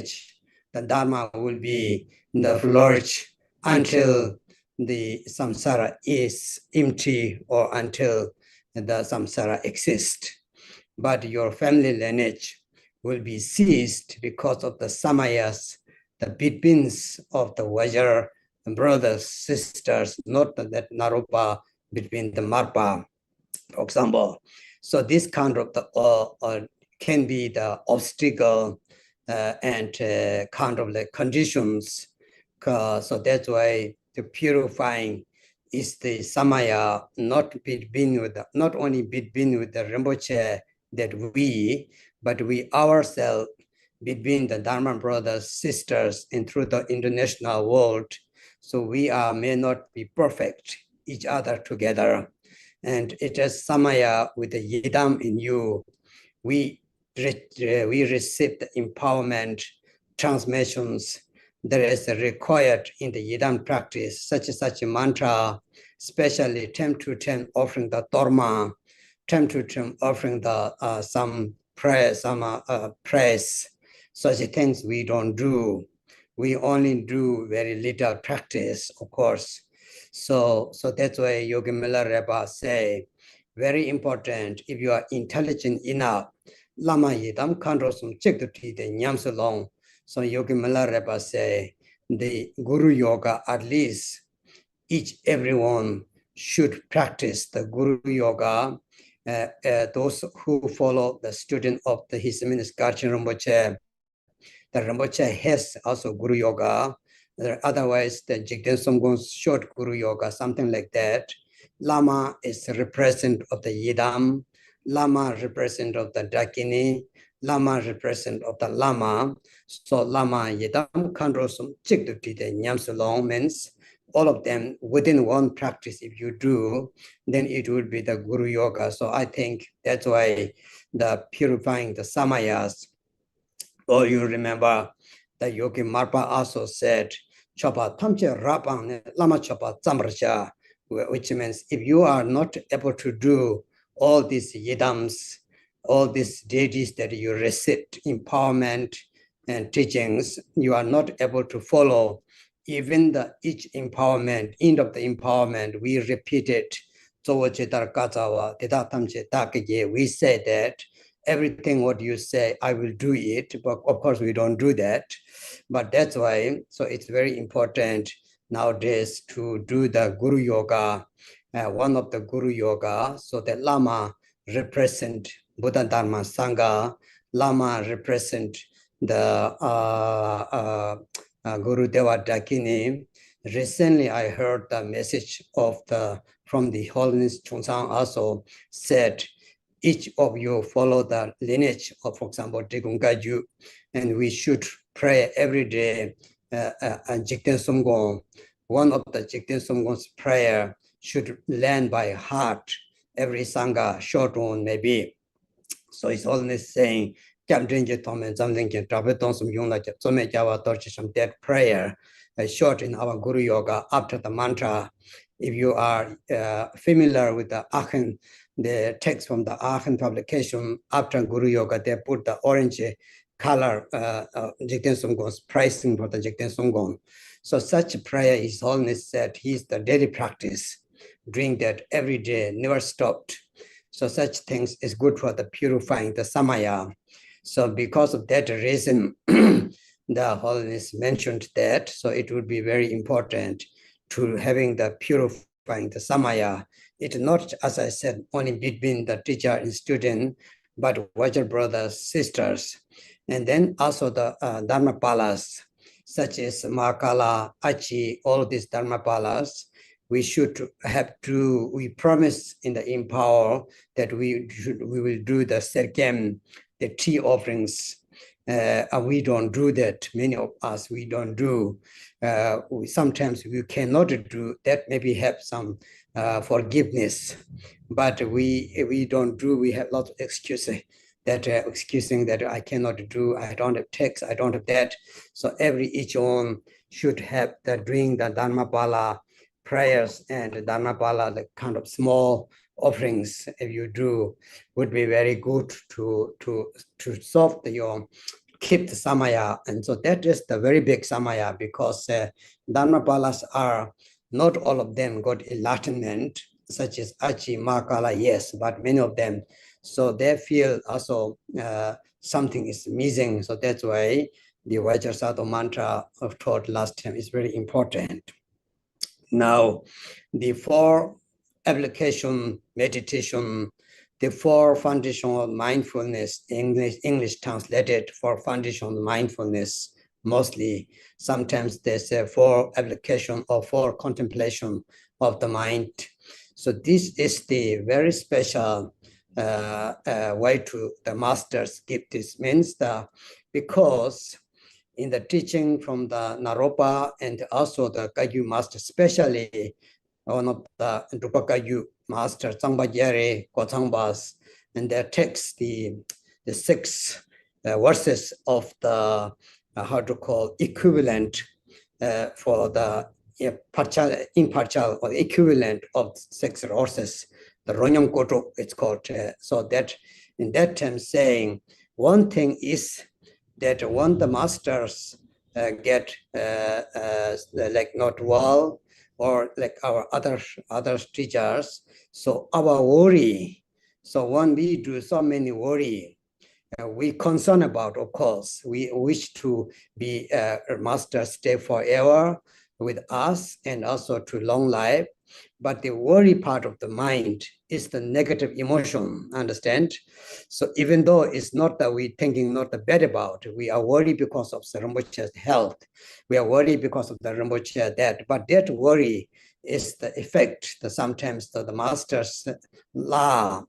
lineage, the Dharma will be the flourish until the samsara is empty or until the samsara exists. But your family lineage will be ceased because of the samayas, the betweens of the Vajra brothers, sisters, not that narupa between the marpa, for example. So this kind of the can be the obstacle and kind of the conditions. So that's why the purifying is the samaya, not only between with the Rinpoche that we, but we ourselves between the Dharma brothers, sisters, and through the international world. So we may not be perfect, each other together. And it is samaya with the yidam in you. We receive the empowerment transmissions that is required in the yidam practice, such a mantra, especially 10 to 10 offering the dharma, 10 to 10 offering the some prayer, praise. Such things we don't do. We only do very little practice, of course. So that's why Yogi Miller Rebbe say, very important, if you are intelligent enough, Lama Yidam Kandrosum Chekti the Nyamsalong. So Yogi Miller Rebbe say, the Guru Yoga, at least everyone should practice the Guru Yoga. Those who follow the student of His Eminence GARCHEN Rinpoche, the Rinpoche has also Guru Yoga. Otherwise, the Jigten Somgon's short Guru Yoga, something like that. Lama is representative of the Yidam. Lama representative of the Dakini. Lama representative of the Lama. So Lama Yidam Kandrosum Chikduti the Nyamsulong means all of them within one practice. If you do, then it will be the Guru Yoga. So I think that's why the purifying the samayas. Or you remember that Yogi Marpa also said, Chopa Tamche Rapang Lama Chopa Tsamracha, which means if you are not able to do all these yidams, all these deities that you recite, empowerment and teachings, you are not able to follow even each empowerment, end of the empowerment, we repeat it. We say that everything what you say, I will do it, but of course we don't do that. But that's why, so it's very important nowadays to do the Guru Yoga, one of the Guru Yoga, so that Lama represent Buddha Dharma Sangha, Lama represent the Guru Deva Dakini. Recently, I heard the message from the Holiness Chungsang also said, each of you follow the lineage of, for example, Digungaju, and we should pray every day Jigten Sumgong. One of the Jigten Sumgong's prayer should learn by heart, every Sangha, short one maybe. So it's always saying, that prayer short in our Guru Yoga after the mantra. If you are familiar with the text from the Aachen publication, after Guru Yoga, they put the orange color Jigten Sumgong's pricing for the Jigten Sumgong. So such prayer is always said, he's the daily practice, doing that every day, never stopped. So such things is good for the purifying the samaya. So because of that reason, the Holiness mentioned that, so it would be very important to having the purifying the samaya. It's not, as I said, only between the teacher and student, but Vajra brothers, sisters, and then also the Dharmapalas, such as Mahakala, Achi, all these Dharmapalas. We promise in the Empower that we will do the Sergem, the tea offerings. We don't do that. Many of us, we don't do. Sometimes we cannot do that, maybe have some forgiveness, but we don't do. We have lots of excuses excusing that I cannot do, I don't have text, I don't have that. So each one should have doing the Dharmapala prayers and the Dharmapala, the kind of small offerings, if you do, would be very good to solve your keep the samaya. And so that is the very big samaya, because Dharmapalas are, not all of them got enlightenment, such as Achi, Mahakala, yes, but many of them. So they feel also something is missing. So that's why the Vajrasattva mantra of taught last time is very important. Now, the 4 application meditation, the 4 foundation of mindfulness, English translated for foundation of mindfulness, mostly. Sometimes they say 4 application or 4 contemplation of the mind. So this is the very special way to the masters give this. Means because in the teaching from the Naropa and also the Kagyu master, especially one of the Drupa Kagyu master, Tsangpa Gyare, Kotsangpas, and their text, the 6 verses of the, how to call, equivalent for the impartial or equivalent of 6 verses, the Ronyam Koto, it's called. So that in that term saying, one thing is that when the masters get like not well, or like our other teachers, so our worry, so when we do so many worry, we concern about, of course, we wish to be a master stay forever with us and also to long life. But the worry part of the mind is the negative emotion, understand? So even though it's not that we thinking not the bad about, we are worried because of the Rinpoche's health. We are worried because of the Rinpoche that, but that worry is the effect that sometimes the master's law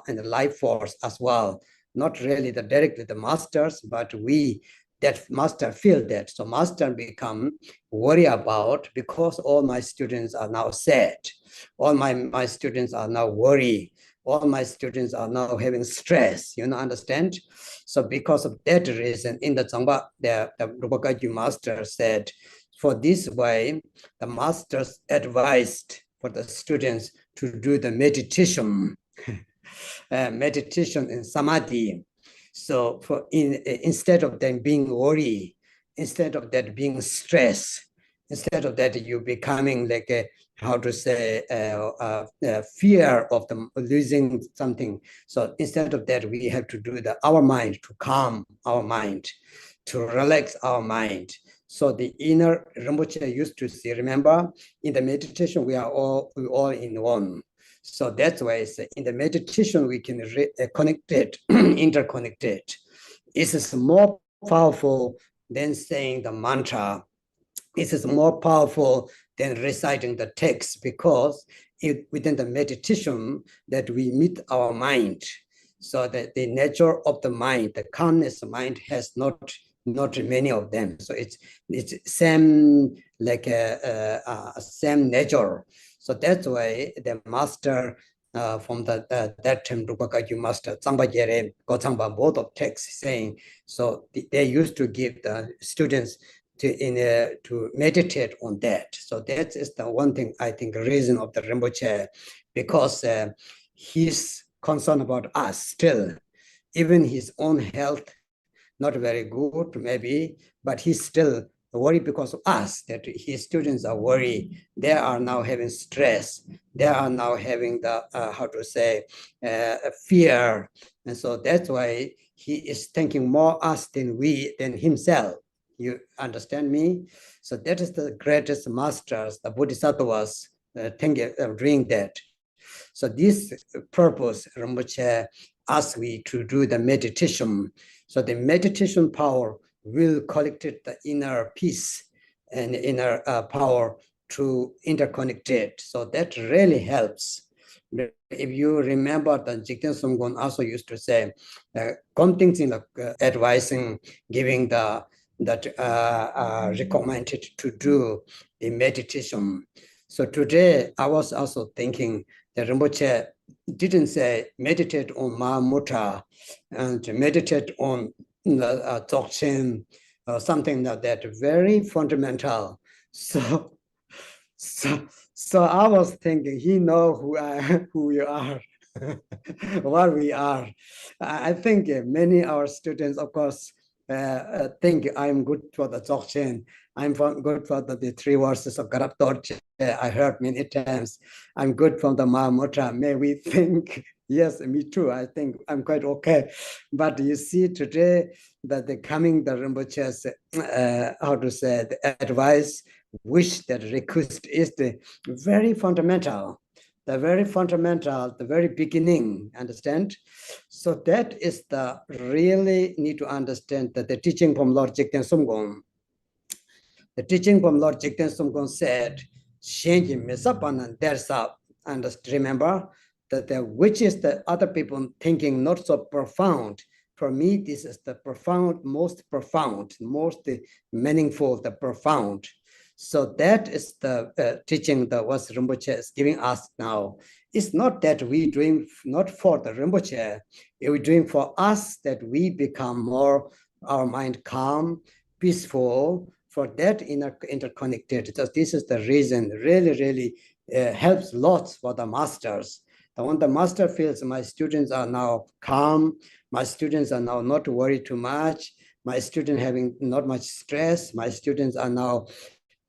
and the life force as well. Not really the directly the masters, but we, that master feel that. So master become worry about, because all my students are now sad. All my students are now worried. All my students are now having stress, understand? So because of that reason, in the Tsangpa, the Rupa Kagyu master said, for this way, the masters advised for the students to do the meditation, meditation and samadhi. So instead of them being worried, instead of that being stressed, instead of that you becoming like a, how to say, fear of them losing something. So instead of that, we have to do our mind, to calm our mind, to relax our mind. So the inner Rinpoche used to say, remember, in the meditation, we all in one. So that's why in the meditation, we can connect it, interconnect it. It is more powerful than saying the mantra. It is more powerful than reciting the text, because within the meditation that we meet our mind. So that the nature of the mind, the calmness mind has not many of them. So it's same, like same nature. So that's why the master from that time, Rupa Kagyu master, Tsangpa Gyare, Gotsangpa, both of texts saying, so they used to give the students to meditate on that. So that is the one thing, I think, reason of the Rinpoche, because he's concerned about us still, even his own health, not very good maybe, but he's still worried because of us, that his students are worried. They are now having stress. They are now having the, how to say, fear. And so that's why he is thinking more us than himself. You understand me? So that is the greatest masters, the bodhisattvas, doing that. So this purpose, Rinpoche asked we to do the meditation. So the meditation power will collect the inner peace and inner power to interconnect it. So that really helps. If you remember, the Jigten Sumgon also used to say, advising, giving that recommended to do the meditation. So today I was also thinking that Rinpoche didn't say meditate on Mahamudra and meditate on Dzogchen or something like that, very fundamental. So I was thinking, he knows who we are, what we are. I think many our students, of course, think I'm good for the GARCHEN. I'm good for the three verses of Garab Dorje. I heard many times. I'm good from the Mahamudra. May we think, yes, me too. I think I'm quite okay. But you see today that the Rinpoche's, how to say, the advice, wish that request is the very fundamental. The very fundamental, the very beginning, understand? So that is the really need to understand that the teaching from Lord Jigten Sumgong. The teaching from Lord Jigten Sumgong said, change misapan there's up. And remember that which is the other people thinking not so profound. For me, this is the profound, most meaningful, the profound. So that is the teaching that was Rinpoche is giving us now. It's not that we doing not for the Rinpoche, we're doing for us that we become more, our mind calm, peaceful, for that interconnected. So this is the reason really helps lots for the masters. When the master feels my students are now calm, my students are now not worried too much, my students having not much stress, my students are now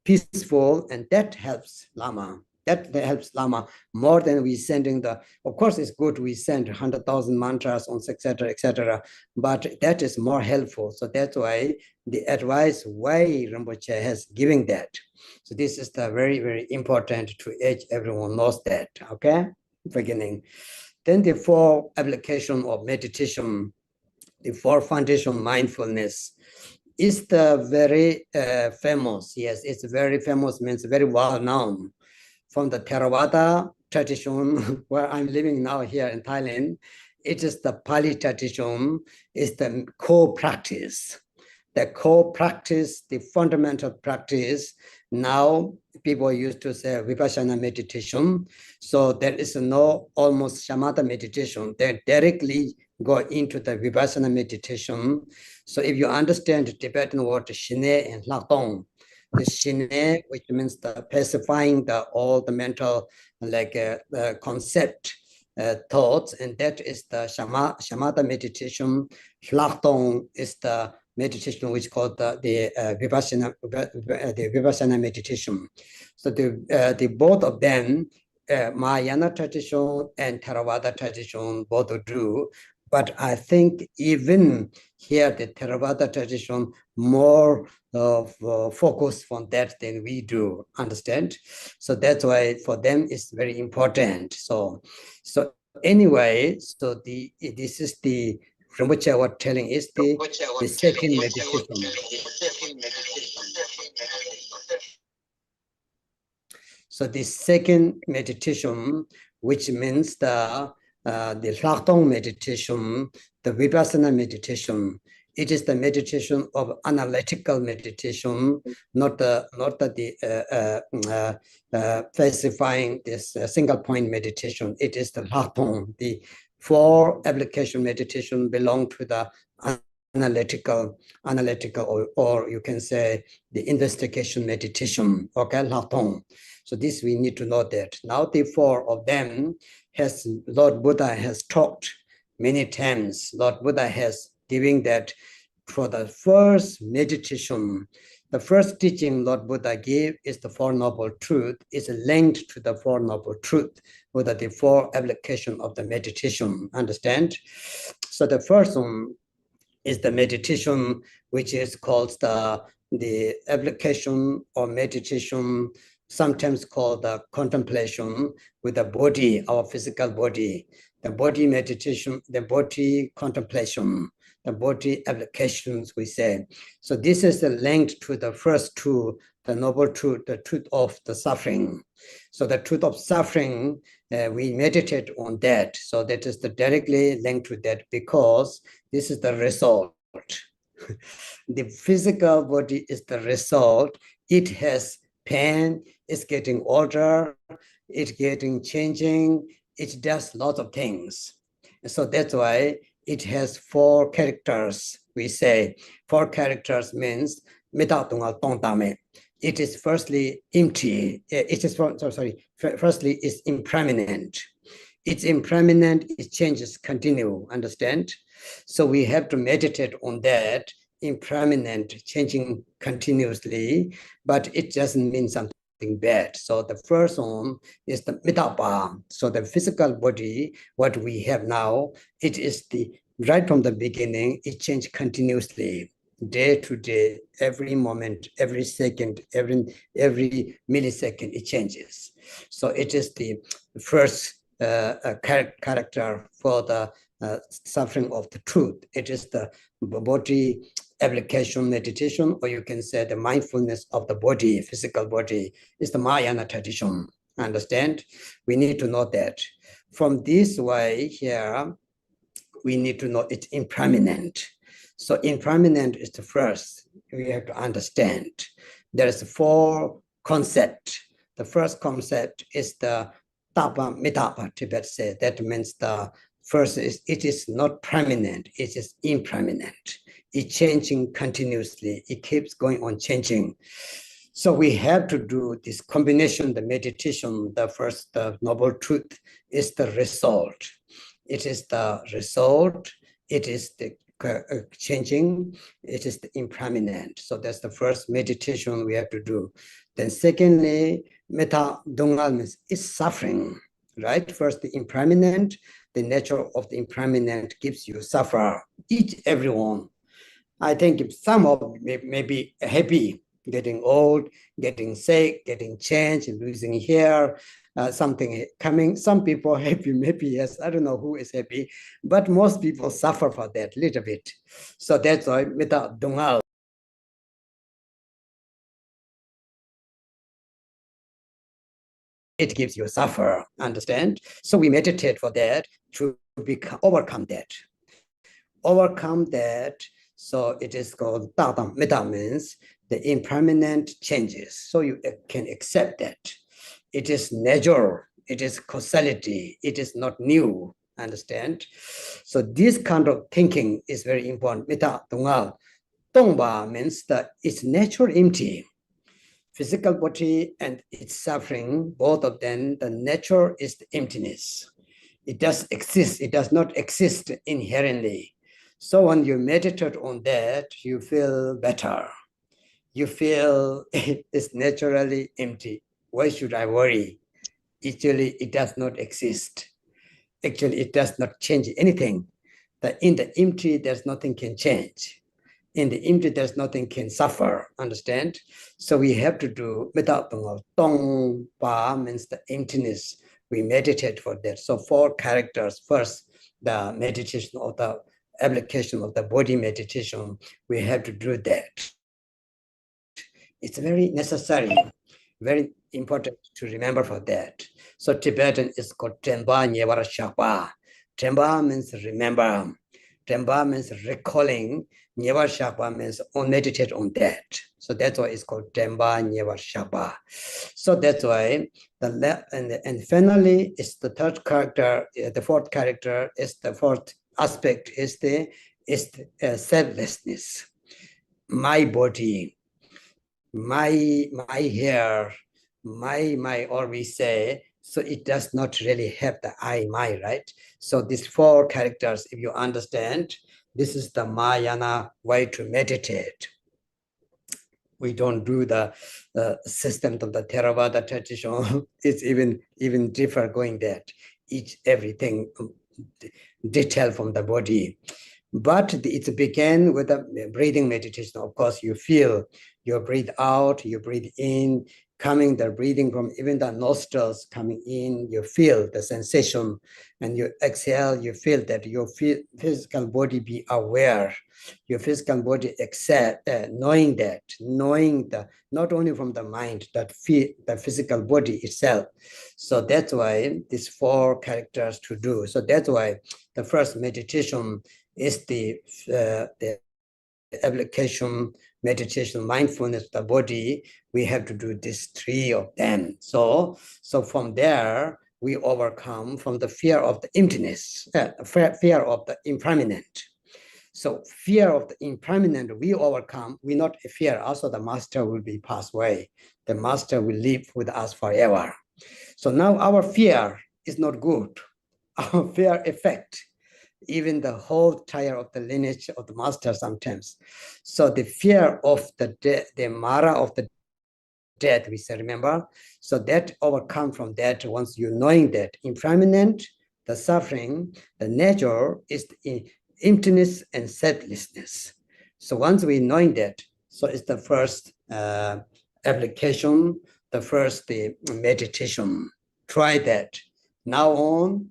peaceful, and that helps Lama. That helps Lama more than we sending the, of course it's good we send 100,000 mantras on etc., but that is more helpful. So that's why the advice why Rinpoche has given that. So this is the very important to everyone knows that, okay? Beginning. Then the four application of meditation, the four foundation mindfulness is the very famous. Yes, it's very famous, means very well known from the Theravada tradition where I'm living now here in Thailand. It is the Pali tradition, is the core practice. The core practice, the fundamental practice. Now people used to say Vipassana meditation. So there is no almost shamatha meditation. They directly go into the Vipassana meditation. So if you understand the Tibetan word Shine and Lakdong, the Shine, which means the pacifying all the mental concept, thoughts, and that is the shamatha meditation. Lakdong is the meditation which is called the Vipassana meditation. So the both of them, Mahayana tradition and Theravada tradition both do, but I think even here the Theravada tradition more focus on that than we do, understand? So that's why for them it's very important. So anyway, so this is the Rinpoche was telling is the second meditation. So the second meditation, which means the Lakdong meditation, the Vipassana meditation, it is the meditation of analytical meditation, not the specifying this single point meditation. It is the Lakdong. The four application meditation belong to the analytical, or you can say the investigation meditation. Okay, Lakdong. So this we need to know that. Now the four of them has Lord Buddha has talked many times. Lord Buddha has given that for the first meditation, the first teaching Lord Buddha gave is the Four Noble Truth, is linked to the Four Noble Truth, with the four application of the meditation, understand? So the first one is the meditation, which is called the application or meditation, sometimes called the contemplation with the body, our physical body, the body meditation, the body contemplation, the body applications, we say. So this is linked to the first two, the noble truth, the truth of the suffering. So the truth of suffering, we meditate on that. So that is directly linked to that, because this is the result. The physical body is the result. It has pain, it's getting older, it's getting changing, it does lots of things. So that's why it has four characters. We say four characters means it is firstly empty. It is firstly is impermanent. It's impermanent, it changes, continue, understand? So we have to meditate on that. impermanent, changing continuously, but it doesn't mean something bad. So the first one is the metapa. So the physical body, what we have now, it is the right from the beginning, it changes continuously, day to day, every moment, every second, every millisecond, it changes. So it is the first character for the suffering of the truth. It is the body application meditation, or you can say the mindfulness of the body, physical body, is the Mahayana tradition. Understand? We need to know that. From this way here, we need to know it's impermanent. So impermanent is the first we have to understand. There's 4 concepts. The first concept is the tapa mitapa, Tibet says. That means the first is it is not permanent, it is impermanent. It's changing continuously. It keeps going on changing. So we have to do this combination, the meditation, the first, the noble truth is the result. It is the result. It is the changing. It is the impermanent. So that's the first meditation we have to do. Then secondly, metta dongal means is suffering, right? First, the impermanent, the nature of the impermanent gives you suffer, everyone. I think if some of may be happy, getting old, getting sick, getting changed, losing hair, something coming. Some people happy, maybe yes, I don't know who is happy, but most people suffer for that little bit. So that's why metta dongal. It gives you suffer, understand? So we meditate for that to overcome that. Overcome that. So it is called tata. Metta means the impermanent changes. So you can accept that. It is nature. It is causality. It is not new. Understand? So this kind of thinking is very important. Metta dongal. Tongba means that it's nature empty. Physical body and its suffering, both of them, the nature is the emptiness. It does exist. It does not exist inherently. So when you meditate on that, you feel better. You feel it is naturally empty. Why should I worry? Actually, it does not exist. Actually, it does not change anything. That in the empty, there's nothing can change. In the empty, there's nothing can suffer, understand? So we have to do without tong pa means the emptiness. We meditate for that. So 4 characters. First, the meditation of the application of the body meditation, we have to do that. It's very necessary, very important to remember for that. So Tibetan is called Temba Nyevara Shakpa. Temba means remember. Temba means recalling. Nyevara Shakpa means meditate on that. So that's why it's called Temba Nyevara Shakpa. So that's why and finally is the 3rd character, the 4th character is the 4th aspect is the selflessness. My body, my hair, my, or we say, so it does not really have the I, my, right? So these 4 characters, if you understand, this is the Mahayana way to meditate. We don't do the system of the Theravada tradition. It's even different going that. Everything detail from the body. But it began with a breathing meditation. Of course, you feel you breathe out, you breathe in, coming the breathing from even the nostrils coming in, you feel the sensation, and you exhale, you feel that your physical body be aware, your physical body accept, knowing the, not only from the mind, that the physical body itself. So that's why these 4 characters to do. So that's why the first meditation is the application, meditation, mindfulness of the body. We have to do these 3 of them. So from there, we overcome from the fear of the emptiness, fear of the impermanent. So fear of the impermanent, we overcome. We not fear. Also, the master will be passed away. The master will live with us forever. So now our fear is not good. Our fear effect. even the whole tire of the lineage of the master sometimes. So the fear of the death, the Mara of the death, we say, remember? So that overcome from that once you knowing that impermanent, the suffering, the nature is the emptiness and selflessness. So once we knowing that, so it's the first application, the first meditation. Try that. Now on,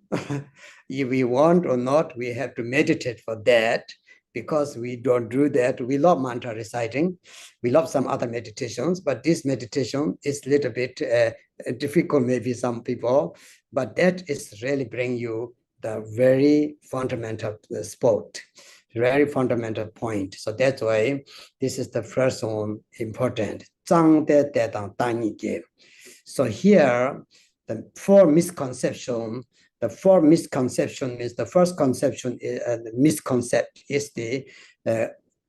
if we want or not, we have to meditate for that, because we don't do that. We love mantra reciting. We love some other meditations, but this meditation is a little bit difficult, maybe some people, but that is really bring you the very fundamental spot, very fundamental point. So that's why this is the first one important. So here, the four misconception. The four misconception means the first conception, the misconcept is the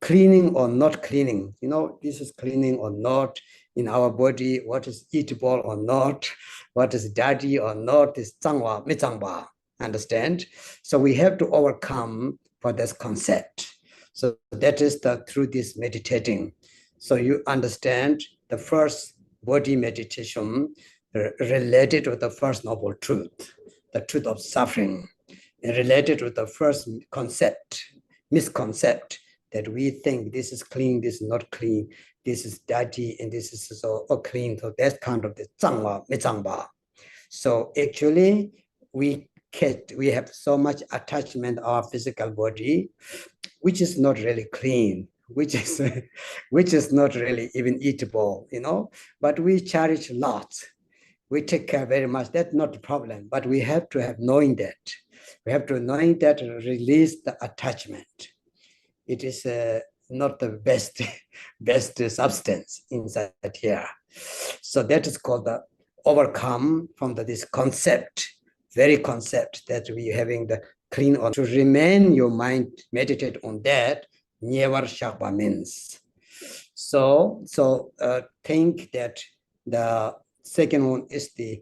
cleaning or not cleaning. You know, this is cleaning or not in our body, what is eatable or not, what is dirty or not, is zangwa, mizangwa, understand? So we have to overcome for this concept. So that is through this meditating. So you understand the first body meditation related to the first noble truth, the truth of suffering, and related to the first concept, misconcept, that we think this is clean, this is not clean, this is dirty, and this is so clean. So that's kind of the zangwa, mizangba. So actually, we have so much attachment to our physical body, which is not really clean, which is not really even eatable, you know, but we cherish lots. We take care very much. That's not the problem, but we have to have knowing that. We have to knowing that release the attachment. It is not the best substance inside here. So that is called the overcome from this concept, very concept that we having the clean on. To remain your mind, meditate on that, never shakpa means. So think that the second one is the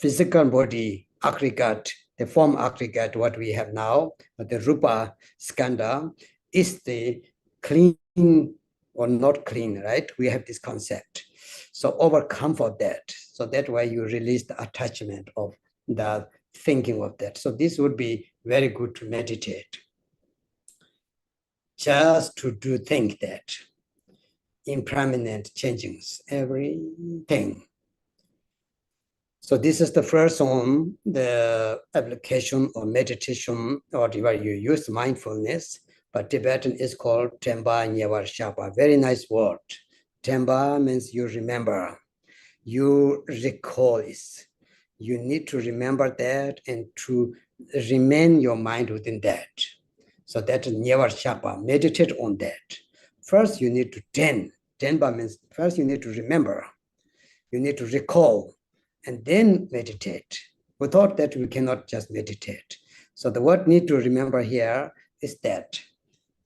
physical body aggregate, the form aggregate, what we have now, the rupa skanda, is the clean or not clean, right? We have this concept. So overcome for that. So that way you release the attachment of the thinking of that. So this would be very good to meditate. Just to think that impermanent changings, everything. So this is the first one, the application or meditation, or where you use mindfulness, but Tibetan is called Temba Nyawar Shapa. Very nice word. Temba means you remember, you recall it. You need to remember that and to remain your mind within that. So that is Nyawar Shapa, meditate on that. First you need to Tenba means first you need to remember, you need to recall, and then meditate. Without that, we cannot just meditate. So the word need to remember here is that,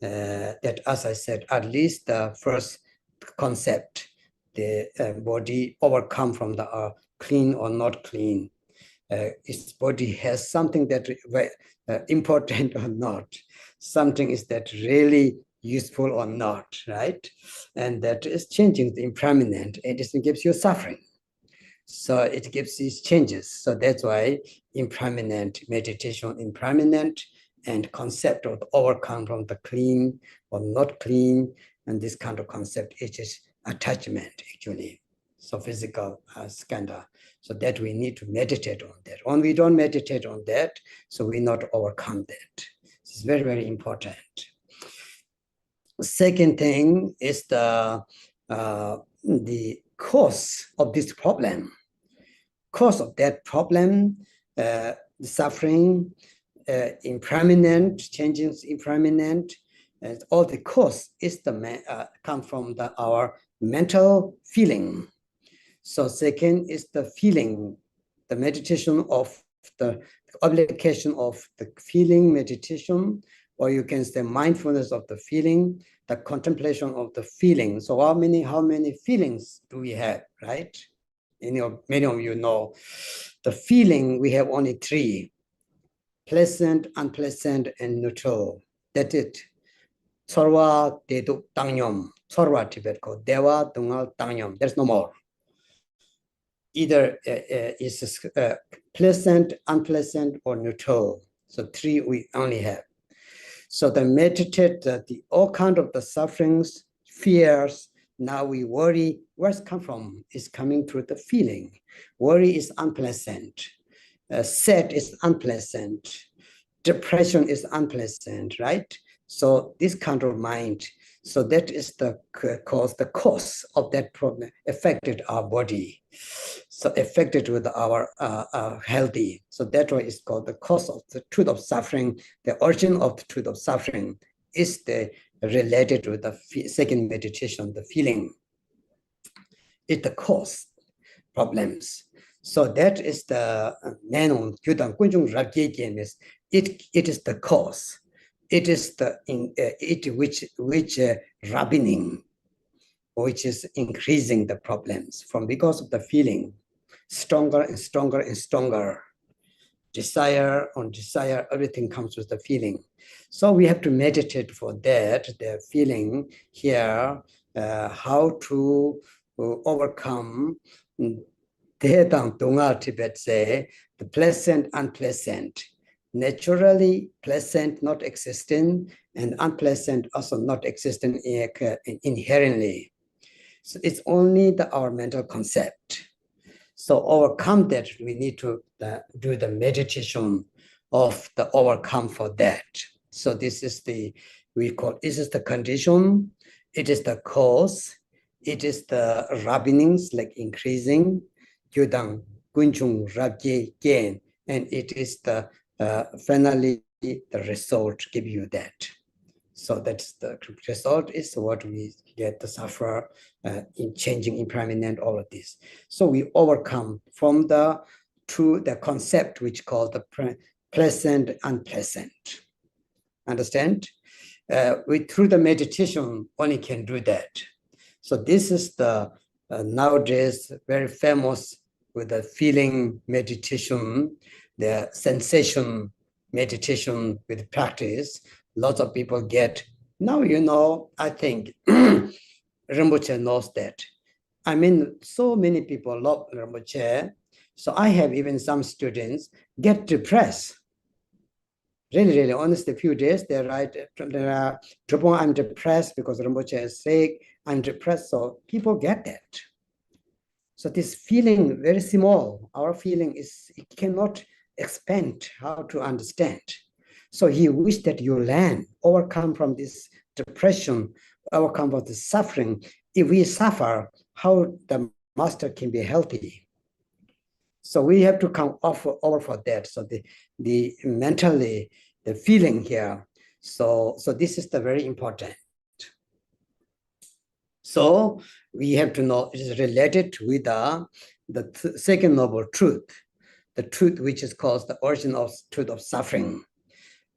that as I said, at least the first concept, the body overcome from the clean or not clean. Its body has something that important or not. Something is that really useful or not, right? And that is changing the impermanent. It gives you suffering. So it gives these changes. So that's why impermanent meditation, impermanent, and concept of overcome from the clean or not clean, and this kind of concept, it is attachment actually. So physical skanda. So that we need to meditate on that. When we don't meditate on that, so we not overcome that. It's very, very important. Second thing is the cause of this problem. Cause of that problem, suffering, impermanent, changes impermanent, and all the cause is come from our mental feeling. So second is the feeling, the meditation of the application of the feeling meditation, or you can say mindfulness of the feeling, the contemplation of the feeling. So how many feelings do we have, right? Many of you know the feeling, we have only three. pleasant, unpleasant, and neutral. That's it. Sorwa dedu tangyom. Sorwa Tibet called Dewa Dungal Tangyom. There's no more. Either is pleasant, unpleasant, or neutral. So three we only have. So the meditate the all kind of the sufferings, fears. Now we worry. Where's come from? It's coming through the feeling. Worry is unpleasant. Sad is unpleasant. Depression is unpleasant, right? So this kind of mind. So that is the cause of that problem affected our body. So affected with our healthy. So that way it's called the cause of the truth of suffering. The origin of the truth of suffering is the related with the second meditation, the feeling. It's the cause problems. So that is the main it is the cause. It is the which rabbining, which is increasing the problems from because of the feeling, stronger and stronger and stronger. Desire on desire, everything comes with the feeling. So we have to meditate for that, the feeling here, how to overcome. Tibet say the pleasant, unpleasant. Naturally pleasant, not existing, and unpleasant also not existing inherently. So it's only our mental concept. So overcome that, we need to do the meditation of the overcome for that. So this is this is the condition, it is the cause, it is the rabbinings like increasing, gyudang, gunchung, rabje, gain, and it is the finally the result give you that. So that's the result is what we get the suffer in changing impermanent, all of this. So we overcome from the concept which called the pleasant, unpleasant. Understand? Through the meditation only can do that. So this is the nowadays very famous with the feeling meditation, the sensation meditation with practice. Lots of people get, now I think Rinpoche knows that. I mean, so many people love Rinpoche. So I have even some students get depressed. Really, really, honestly, a few days, they write, Drupon, I'm depressed because Rinpoche is sick, I'm depressed. So people get that. So this feeling, very small, our feeling is, it cannot expand how to understand. So he wished that you learn, overcome from this depression, overcome from the suffering. If we suffer, how the master can be healthy. So we have to come over for that. So the mentally, the feeling here. So this is the very important. So we have to know it is related with the second noble truth, the truth which is called the origin of truth of suffering.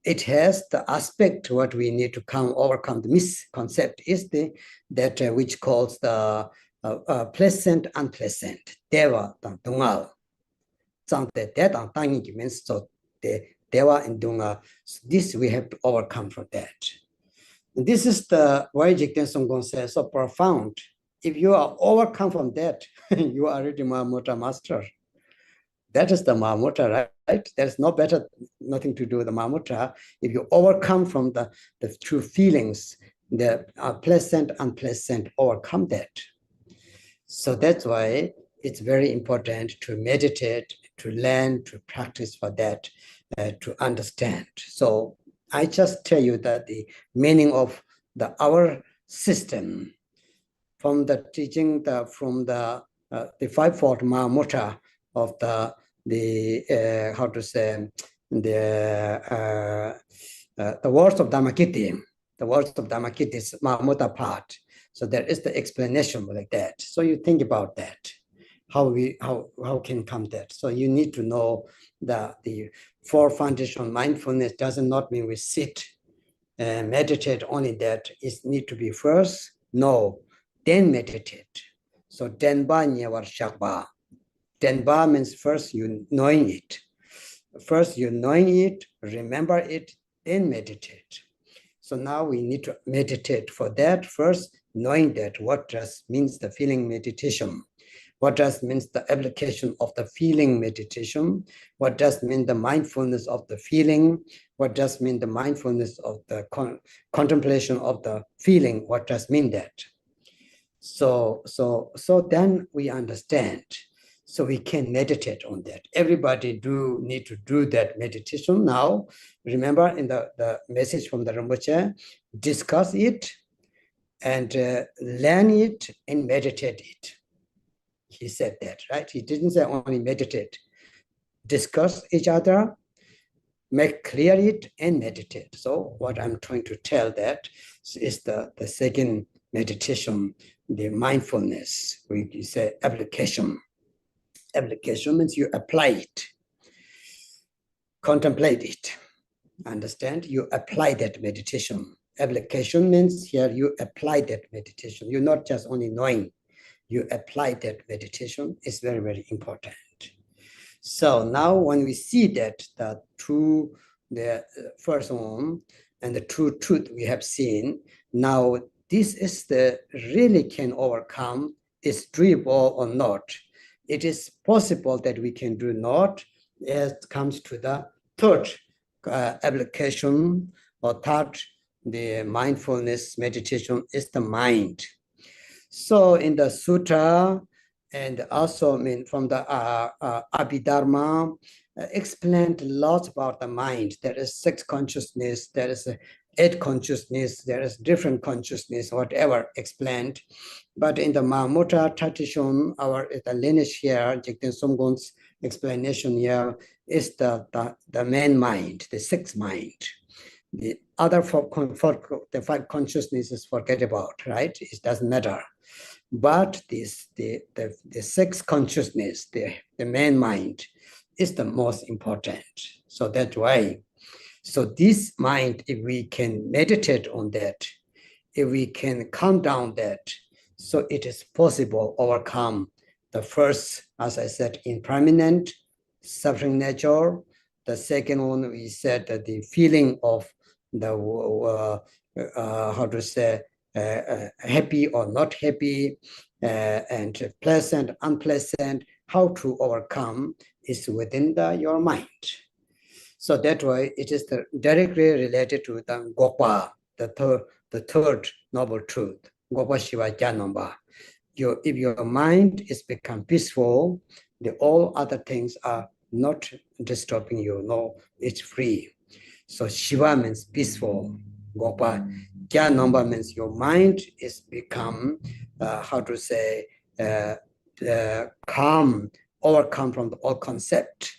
It has the aspect what we need to overcome. The misconcept is that which calls the pleasant, unpleasant. Deva and dungal. That means so the Deva and Dunga. This we have to overcome from that. This is the why Jigten Songgon says so profound. If you are overcome from that, you are already Mahamudra master. That is the Mahamudra, right? There's no better, nothing to do with the Mahamudra. If you overcome from the true feelings, the pleasant, unpleasant, overcome that. So that's why it's very important to meditate, to learn, to practice for that, to understand. So I just tell you that the meaning of our system from the teaching from the fivefold Mahamudra of how to say the words of Dhammakiti. The words of Dhammakiti is Mahamudra part. So there is the explanation like that. So you think about that. How can come that? So you need to know the four foundation mindfulness does not mean we sit and meditate only. That it need to be first know, then meditate. So denba nyawar shakba. Denba means first you knowing it. First, you knowing it, remember it, then meditate. So now we need to meditate. For that, first, knowing that what does means the feeling meditation. What does means the application of the feeling meditation? What does mean the mindfulness of the feeling? What does mean the mindfulness of the contemplation of the feeling? What does mean that? So then we understand. So we can meditate on that. Everybody need to do that meditation now. Remember in the message from the Rinpoche, discuss it and learn it and meditate it. He said that, right? He didn't say only meditate. Discuss each other, make clear it, and meditate. So what I'm trying to tell that is the second meditation, the mindfulness. We say application. Application means you apply it, contemplate it, understand? You apply that meditation. Application means here you apply that meditation. You're not just only knowing, you apply that meditation is very, very important. So now when we see that the first one and the true truth we have seen, now this is the really can overcome, is doable or not. It is possible that we can do not. It comes to the third application or third, the mindfulness meditation is the mind. So in the sutra, and also from the Abhidharma, explained lots about the mind. There is 6 consciousness, there is 8 consciousness, there is different consciousness, whatever explained. But in the Mahamudra tradition, the lineage here, Jigten Somgon's explanation here is the main mind, the 6th mind. The other the 5 consciousnesses forget about, right? It doesn't matter. But the 6th consciousness, the main mind, is the most important. So that's why. So this mind, if we can meditate on that, if we can calm down that, so it is possible overcome the first, as I said, impermanent, suffering nature. The second one, we said that the feeling of the, how to say, happy or not happy, and pleasant, unpleasant, how to overcome is within your mind. So that way it is directly related to the Gokpa, the third noble truth, Gokpa Shiva Janamba. If your mind is become peaceful, all other things are not disturbing you. No, it's free. So Shiva means peaceful. Gokpa Janamba means your mind is become, how to say, calm, overcome from all concept.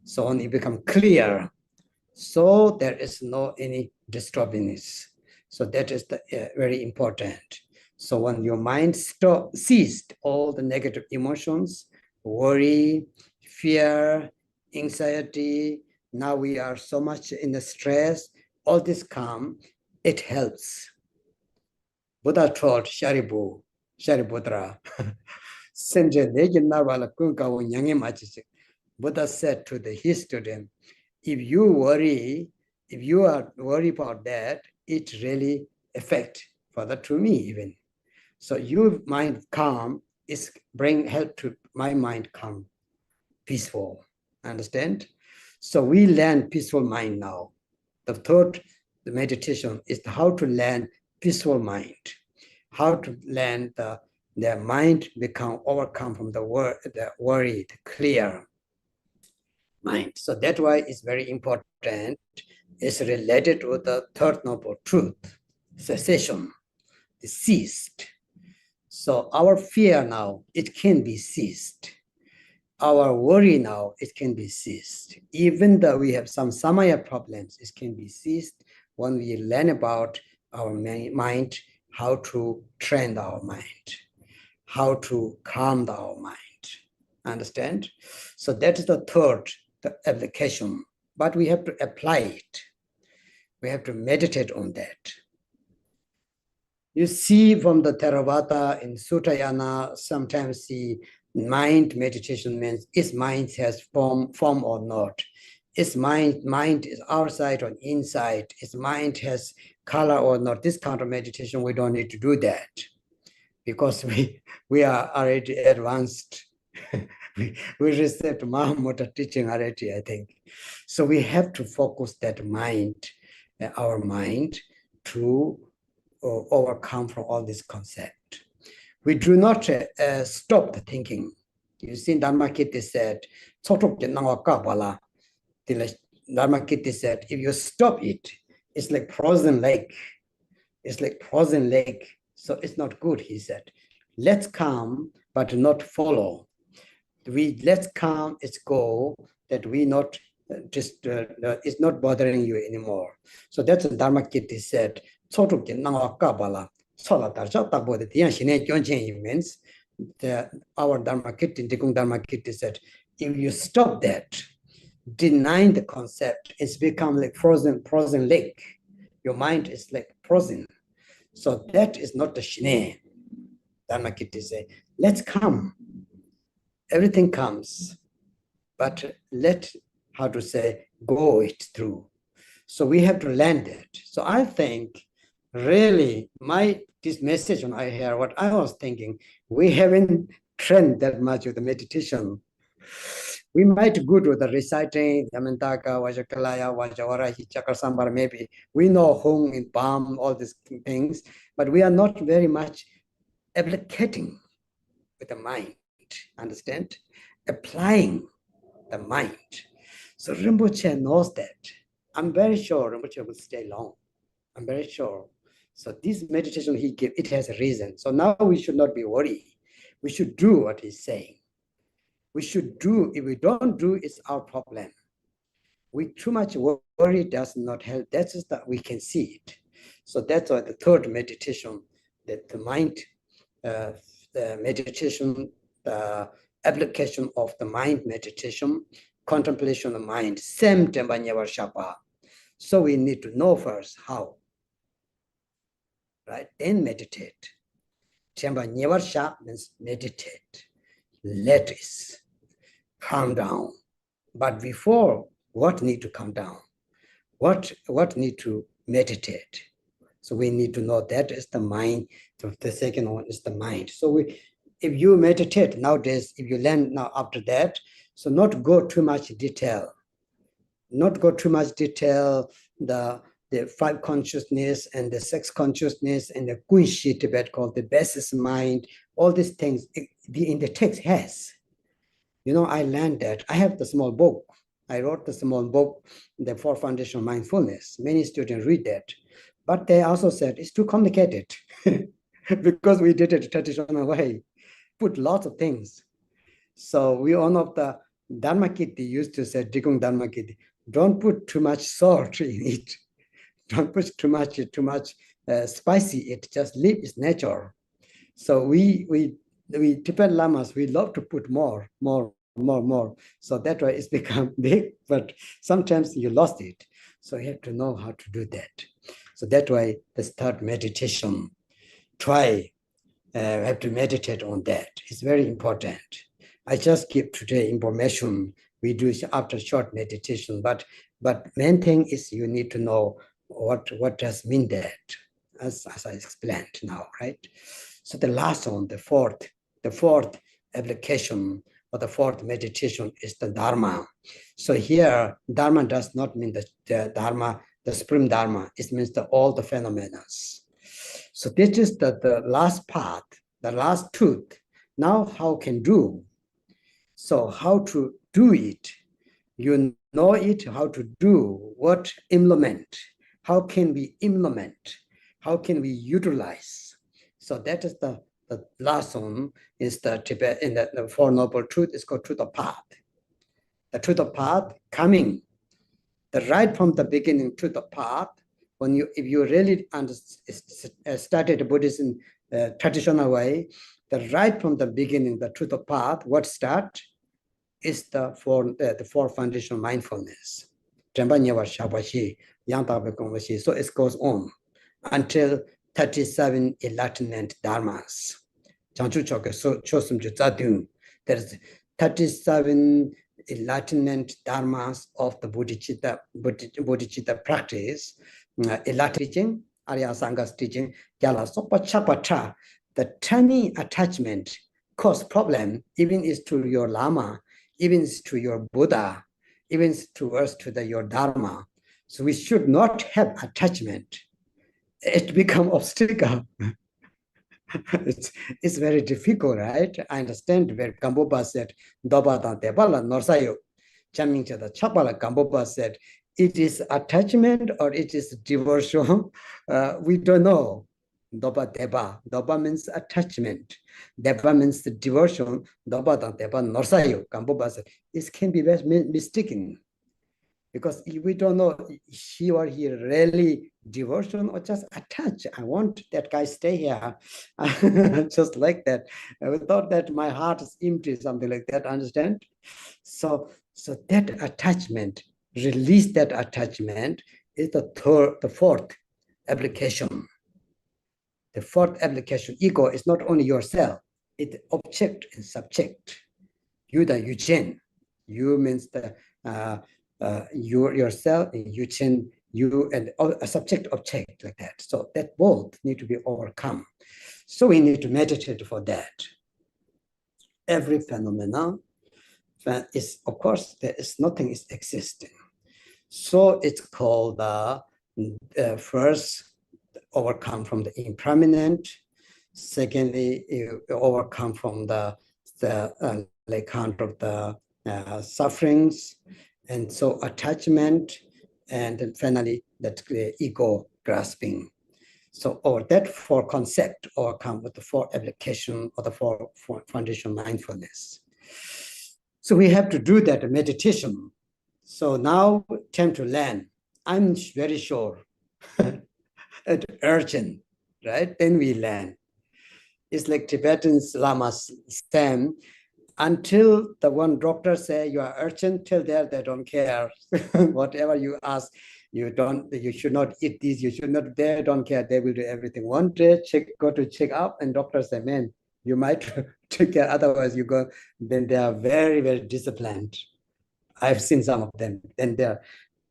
So when it become clear, so there is no any disturbance. So that is very important. So when your mind ceased all the negative emotions, worry, fear, anxiety, now we are so much in the stress, all this calm, it helps. Buddha told Shariputra, Buddha said to his student, if you are worried about that, it really affects further to me even. So your mind calm is help to my mind calm, peaceful, understand? So we learn peaceful mind now. The third, the meditation is how to learn peaceful mind, how to learn their mind become overcome from the worry, the clear mind. So that's why it's very important. It's related to the third noble truth, cessation, the ceased. So our fear now, it can be ceased. Our worry now, it can be ceased. Even though we have some samaya problems, it can be ceased when we learn about our mind, how to train our mind, how to calm our mind. Understand? So that is the third, the application. But we have to apply it. We have to meditate on that. You see from the Theravada in Sutayana, sometimes the mind meditation means its mind has form or not. Is mind is outside or inside? Is mind has color or not? This kind of meditation, we don't need to do that because we are already advanced. we received Mahamudra teaching already, I think. So we have to focus that mind, our mind, to overcome from all this concept. We do not stop the thinking. You see, Dharmakirti said, Dharmakirti said, if you stop it, it's like frozen lake. It's like frozen lake. So it's not good, he said. Let's come, but not follow. Let's come, it's go, that we not just, it's not bothering you anymore. So that's what Dharmakirti said. Means our Dharmakirti said, if you stop that, denying the concept, it's become like frozen lake. Your mind is like frozen. So that is not the Shine. Dharmakirti say, let's come. Everything comes, but let, how to say, go it through. So we have to land it. So I think really this message when I hear what I was thinking, we haven't trained that much with the meditation. We might go to the reciting, Yamantaka, Vajakalaya, Vajawarahi, Chakrasambar, maybe. We know Hung and Palm, all these things, but we are not very much applicating with the mind, understand? Applying the mind. So Rinpoche knows that. I'm very sure Rinpoche will stay long. I'm very sure. So this meditation he gave, it has a reason. So now we should not be worried. We should do what he's saying. We should do. If we don't do, it's our problem. We too much worry does not help. That's just that we can see it. So that's why the third meditation, that the mind, the meditation, the application of the mind meditation, contemplation of the mind, same Tembanyavar Shapa. So we need to know first how, right? Then meditate. Tembanyavar Shapa means meditate. Let it calm down. But before, what need to calm down? What need to meditate? So we need to know that is the mind. So the second one is the mind. So if you meditate nowadays, if you learn now after that, so not go too much detail. Not go too much detail, the five consciousness and the six consciousness and the Kunshi Tibet called the basis mind, all these things in the text has. You know, I learned that. I have the small book. I wrote the small book, the Four Foundations of Mindfulness. Many students read that. But they also said it's too complicated because we did it traditional way, put lots of things. So one of the Dharmakirti used to say, Dikung Dharmakirti, don't put too much salt in it. Don't put too much spicy. It just leave its nature. So we Tibetan Lamas, we love to put more. So that way it's become big, but sometimes you lost it. So you have to know how to do that. So that way, the start meditation. Try, have to meditate on that. It's very important. I just give today information. We do after short meditation, but main thing is you need to know what does mean that, as I explained now, right? So the last one, the fourth application or the fourth meditation is the Dharma. So here, Dharma does not mean the Dharma, the supreme Dharma. It means all the phenomena. So this is the last part, the last truth. Now how can do? So how to do it? You know it, how to do, what implement, how can we implement, how can we utilize? So that is the last one is the Tibet in the Four Noble Truth is called Truth of Path. The Truth of Path coming, the right from the beginning Truth of Path, if you really started Buddhism traditional way, the right from the beginning, the Truth of Path, what start is the four foundational mindfulness. So it goes on until 37 enlightenment dharmas. There's 37 enlightenment dharmas of the bodhicitta practice, enlightenment teaching, Arya Sanga's teaching, the tiny attachment cause problem, even is to your Lama, even to your Buddha, even to your Dharma. So we should not have attachment. It become obstacle. it's very difficult, right? I understand where Gambopa said, Doba dan tebala norsayo. Chaming the Chapala Gambopa said, it is attachment or it is devotion. We don't know. Doba deba. Doba means attachment. Deba means the devotion. Doba dan teba norsayo. Gambopa said, it can be mistaken. Because we don't know she or he really devotion or just attached. I want that guy stay here, just like that. Without that, my heart is empty, something like that. Understand? So that attachment, release that attachment is the fourth application. The fourth application, ego is not only yourself; it's object and subject. You the Yuchen. You means the you yourself, Yuchen, you and a subject object like that. So that both need to be overcome. So we need to meditate for that. Every phenomenon is, of course, there is nothing is existing. So it's called first overcome from the impermanent. Secondly, you overcome from the account of the sufferings, and so attachment, and then finally that ego grasping. So, or that four concept overcome with the four application or the four foundation mindfulness. So we have to do that meditation. So now time to learn. I'm very sure at urgent, right? Then we learn. It's like Tibetan Lamas stand until the one doctor say you are urgent, till there they don't care. Whatever you ask, you should not eat this, you should not, they don't care, they will do everything. One day go to check up and doctor say, man, you might take care, otherwise you go, then they are very, very disciplined. I've seen some of them, and they're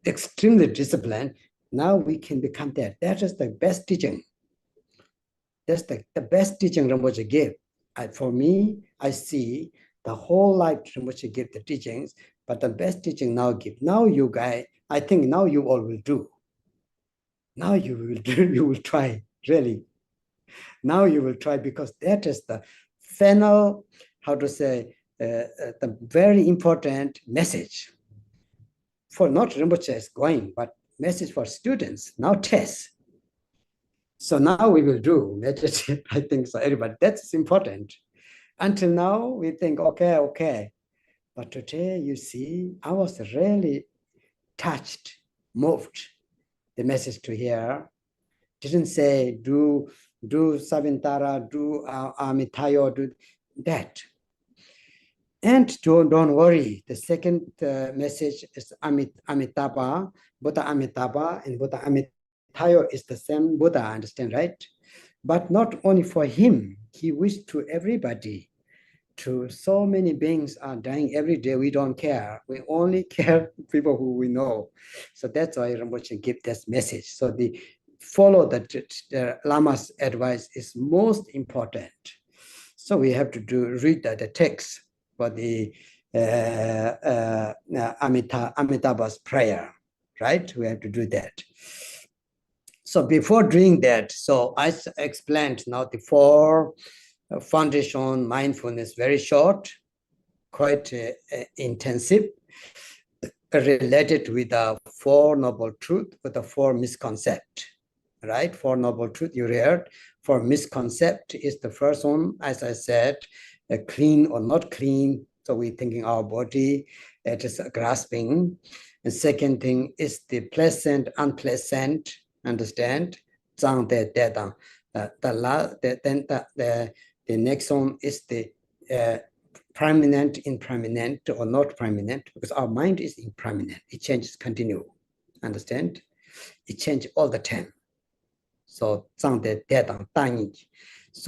extremely disciplined. Now we can become that. That is the best teaching. That's the best teaching Rinpoche gave. For me, I see the whole life Rinpoche gave the teachings, but the best teaching now give. Now you guys, I think now you all will do. Now you will do, you will try, really. Now you will try, because that is the final, how to say, the very important message. For not Rinpoche is going, but message for students, now test. So now we will do meditate, I think so, everybody, that's important. Until now, we think, okay. But today, you see, I was really touched, moved, the message to hear. Didn't say, do Savintara, do Amitayo, do that. And don't worry, the second message is Amitabha, Buddha Amitabha, and Buddha Amitayo is the same Buddha, understand, right? But not only for him, he wished to everybody. To so many beings are dying every day, we don't care. We only care people who we know. So that's why Rinpoche give this message. So the follow the Lama's advice is most important. So we have to read the text for the Amitabha's prayer, right? We have to do that. So before doing that, so I explained now the four foundation mindfulness, very short, quite intensive, related with the Four Noble Truths, with the four misconceptions, right? Four Noble Truths you heard. For misconcept is the first one, as I said, clean or not clean. So we're thinking our body, it is grasping. And second thing is the pleasant, unpleasant, understand? The next one is the permanent, impermanent, or not permanent, because our mind is impermanent. It changes, continue. Understand? It changes all the time. So, so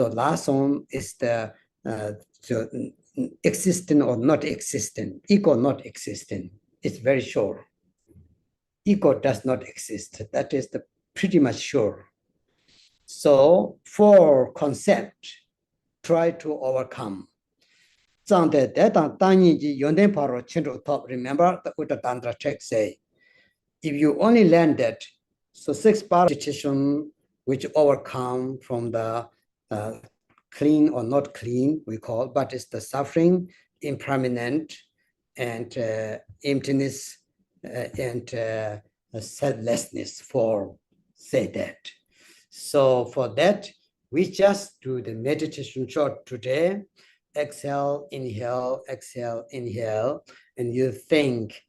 last one is the existent or not existent, ego not existent. It's very sure. Ego does not exist. That is the pretty much sure. So for concept, try to overcome. Remember what the Tantra text say. If you only learn that, so 6 meditation which overcome from the clean or not clean, we call, but it's the suffering, impermanent, and emptiness, and selflessness for say that. So for that, we just do the meditation short today. Exhale, inhale, and you think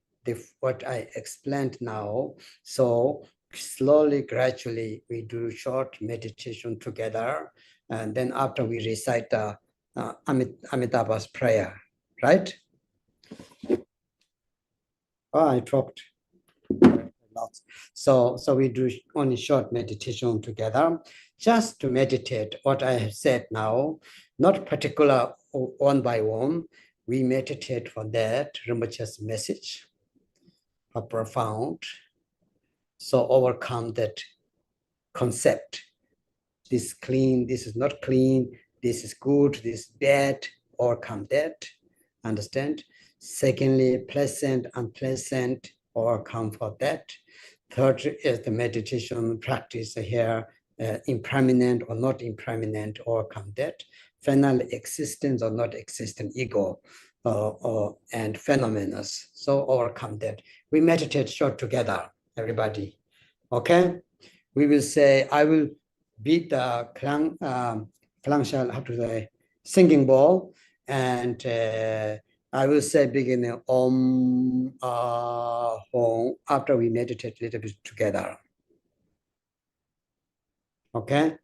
what I explained now. So slowly, gradually, we do short meditation together. And then after we recite the Amitabha's prayer, right? Oh, I dropped. So we do only short meditation together, just to meditate what I have said now, not particular one by one. We meditate for that, Rinpoche's message, are profound. So overcome that concept. This clean, this is not clean, this is good, this is bad, overcome that, understand? Secondly, pleasant, unpleasant, overcome for that. Third is the meditation practice here, impermanent or not impermanent, overcome that. Finally, existence or not existent, ego and phenomena. So overcome that. We meditate short together, everybody. Okay? We will say, I will beat the klang shell, how to say, singing bowl, and I will say beginning Om Hong after we meditate a little bit together. Okay?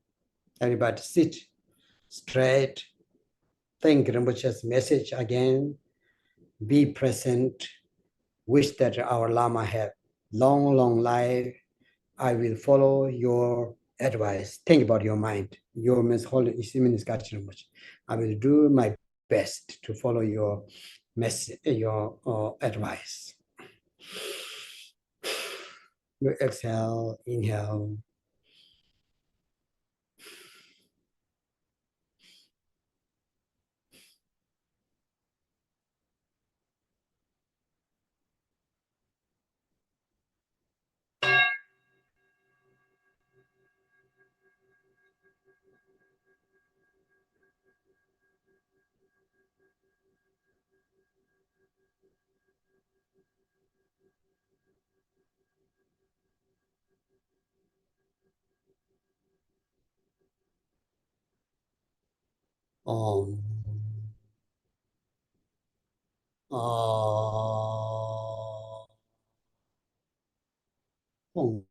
Everybody sit straight, think Rinpoche's message again, be present, wish that our Lama have long, long life. I will follow your advice. Think about your mind. Your means holy means I will do my best to follow your message, your advice. You exhale, inhale. Om. Om.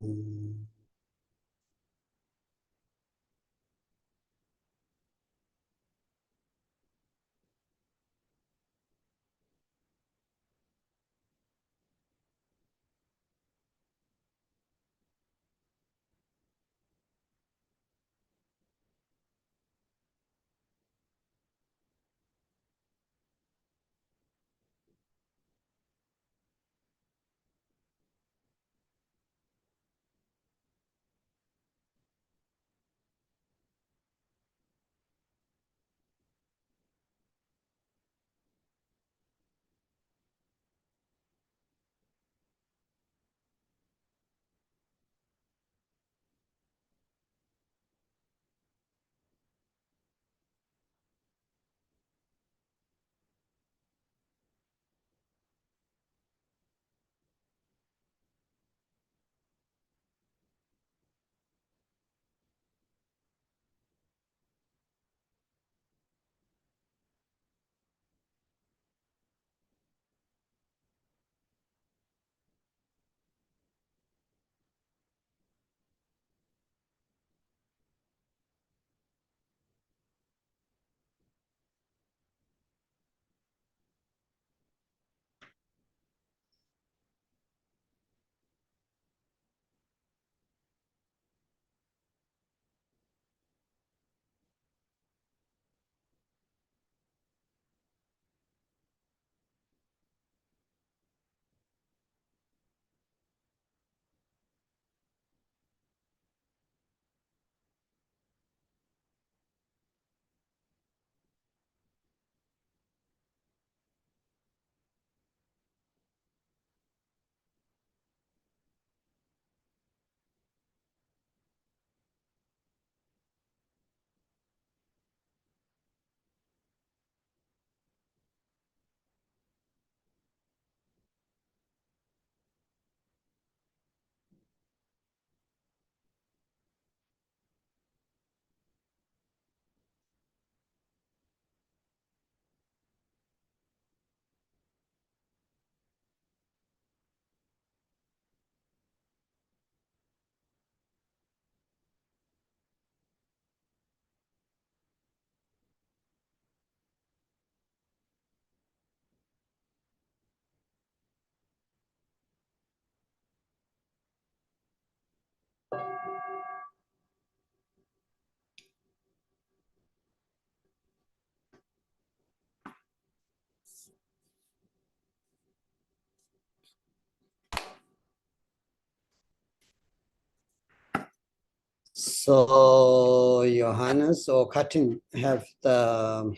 So Johannes or Katin have the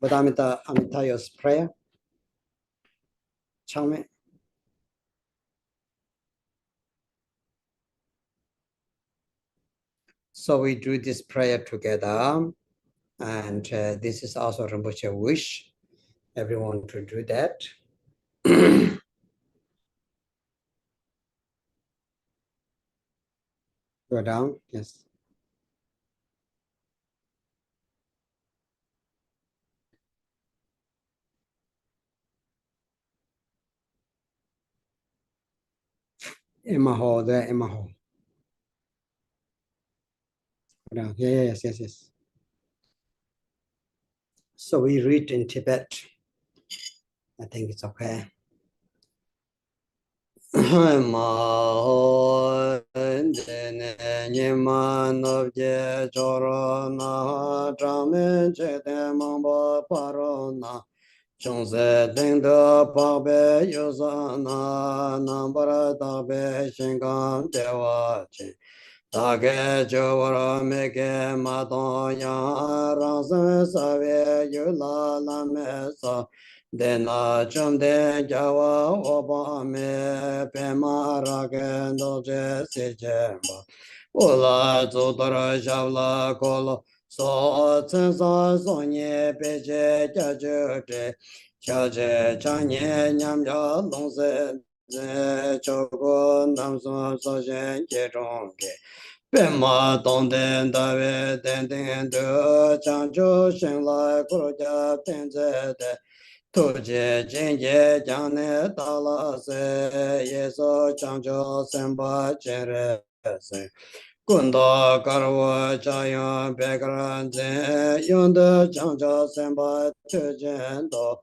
Buddhamita Amitayo's prayer. Changme. So we do this prayer together, and this is also Rinpoche wish everyone to do that. Go down, yes. Emaho, the Emaho. Go down. Yeah, yes, yes, yes. So we read in Tibet. I think it's okay. Ma dene nima nobje choro na chame che te mambo paro na chungse dingdo pakbe yusa na nambara takbe shinkam dewa che take chowara meke matong yang rangsen sawe yula lame sa Dena chumde jawa opa me pema rake doje sechemba. Ula zutara shavla kolo so tsensa sonye peche chachote. Chache chanye nyamja longse choko namso so shen che chonke. Pema tongden dawe ten ten do chancho shen la kuro ja tenze de. Tuje jenje jane tala se yeso chanjo semba chere se kunda karwa chayon pekran zen yonda chanjo semba tujen do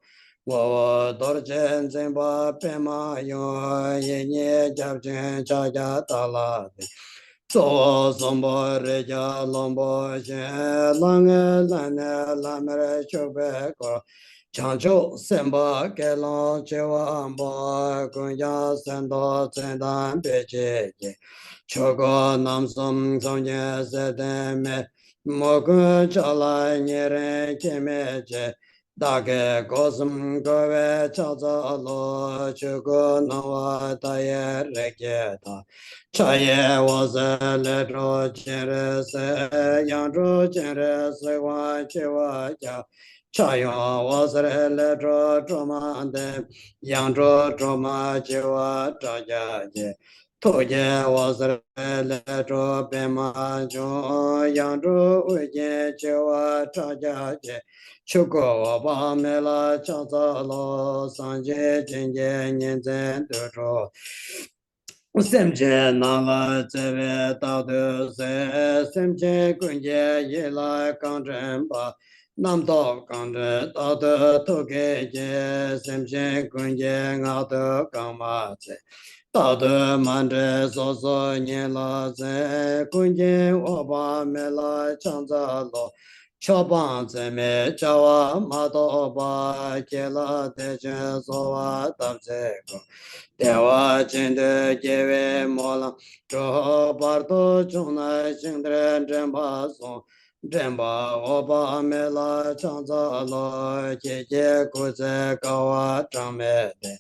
wawa dorjen semba pema yon yenye japjen chaja tala de so sombo reja lombo shen lange lane lamere chobe ko Chancho semba kelon chewa amba kunya sendo tsendan peche chogo namsum sonye sedeme mokun chala nyere kemeche dake kosum kowe chaza lo chogo nawa taye reketa chaye wase letro chere se yangro chere se wa chewa cha Chaya wasare letro tromande, yangro troma chewa trajaje. Toje wasare letro pema jo, yangro uje chewa trajaje. Chuko waba mela chansa lo sanje chenje nyenzen dutro. Semche nala tseve tatu se, semche kunje yela kangchenpa. Namdo kangre tatu toke je, semche kunje ngatu kangma tse. Tatu mandre soso nyela tse, kunje oba mela chanza lo. Choban tse me chawa mato oba, kela techen sowa tabse ko. Dewa chinde jewe mola choho parto chungna chingdre dremba son dremba oba mela chanza lo cheche kuse kawa chame de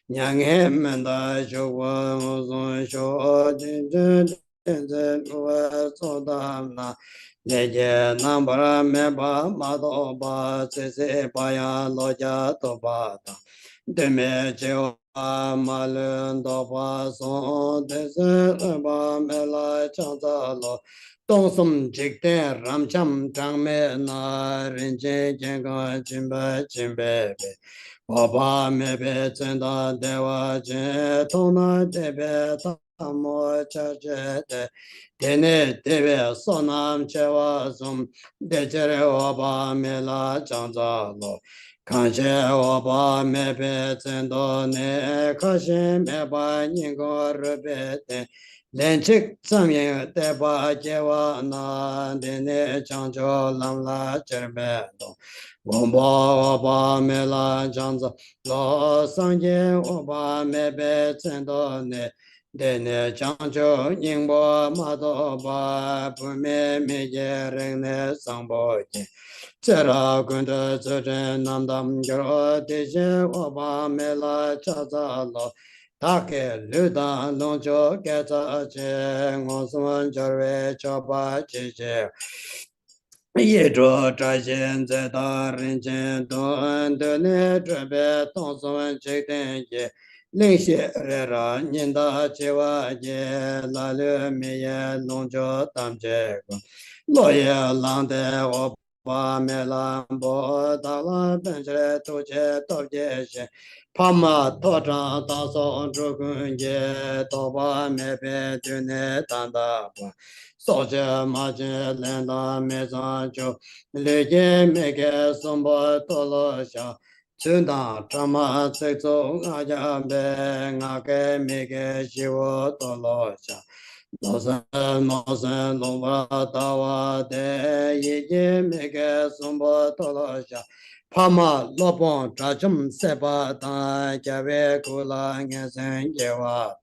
nyange menda shokwa son sho jinjen jinjen uwe sodamna leje nambara meba mato ba sese paya loja toba Deme cheo malun dopa son dese ba mela chanza lo tong sum jik ten ram cham chang me na rin chen chen ka chimbe chimbe be Papa me be tsenda dewa chen tong na debe tamo cha che de tene debe sonam chewa sum dechere oba mela chanza lo Kanche oba mepe tsendo ne kashe meba nyingo rupete lenchik tsamye teba jewa na dene chancho lamla cherbedo Gomba oba mela chanza lo sanje oba mepe tsendo ne Dene Chancho Ningbo Mato Ba Pume Meje Regne Sangbo Tsera Kunta Tseren Namdam Gyoro Deje Oba Mela Chaza Lo Take Luda Longcho Ketsa Che Ngoswan Jarwe Choba Cheche Ye zhuo zha xian zai da ren jian dong de ne zhe bei dong suan zhe den ye ling xie re ra nian da jie wa ye la le mi ye long zhou dam jie guan lo ye lang de wo ba me lan bo da la ben zhe tu jie dou jie xie pa ma to zhang da song zhu gun ye dou ba me bei du ne dan da guan 少者马杰兰达梅桑就雷杰梅克松波多罗夏，村大扎马最终阿家贝阿盖梅克西沃多罗夏。老山龙巴达瓦的一节梅克松波多罗夏，帕马罗邦扎中塞巴达加贝古拉安森耶瓦。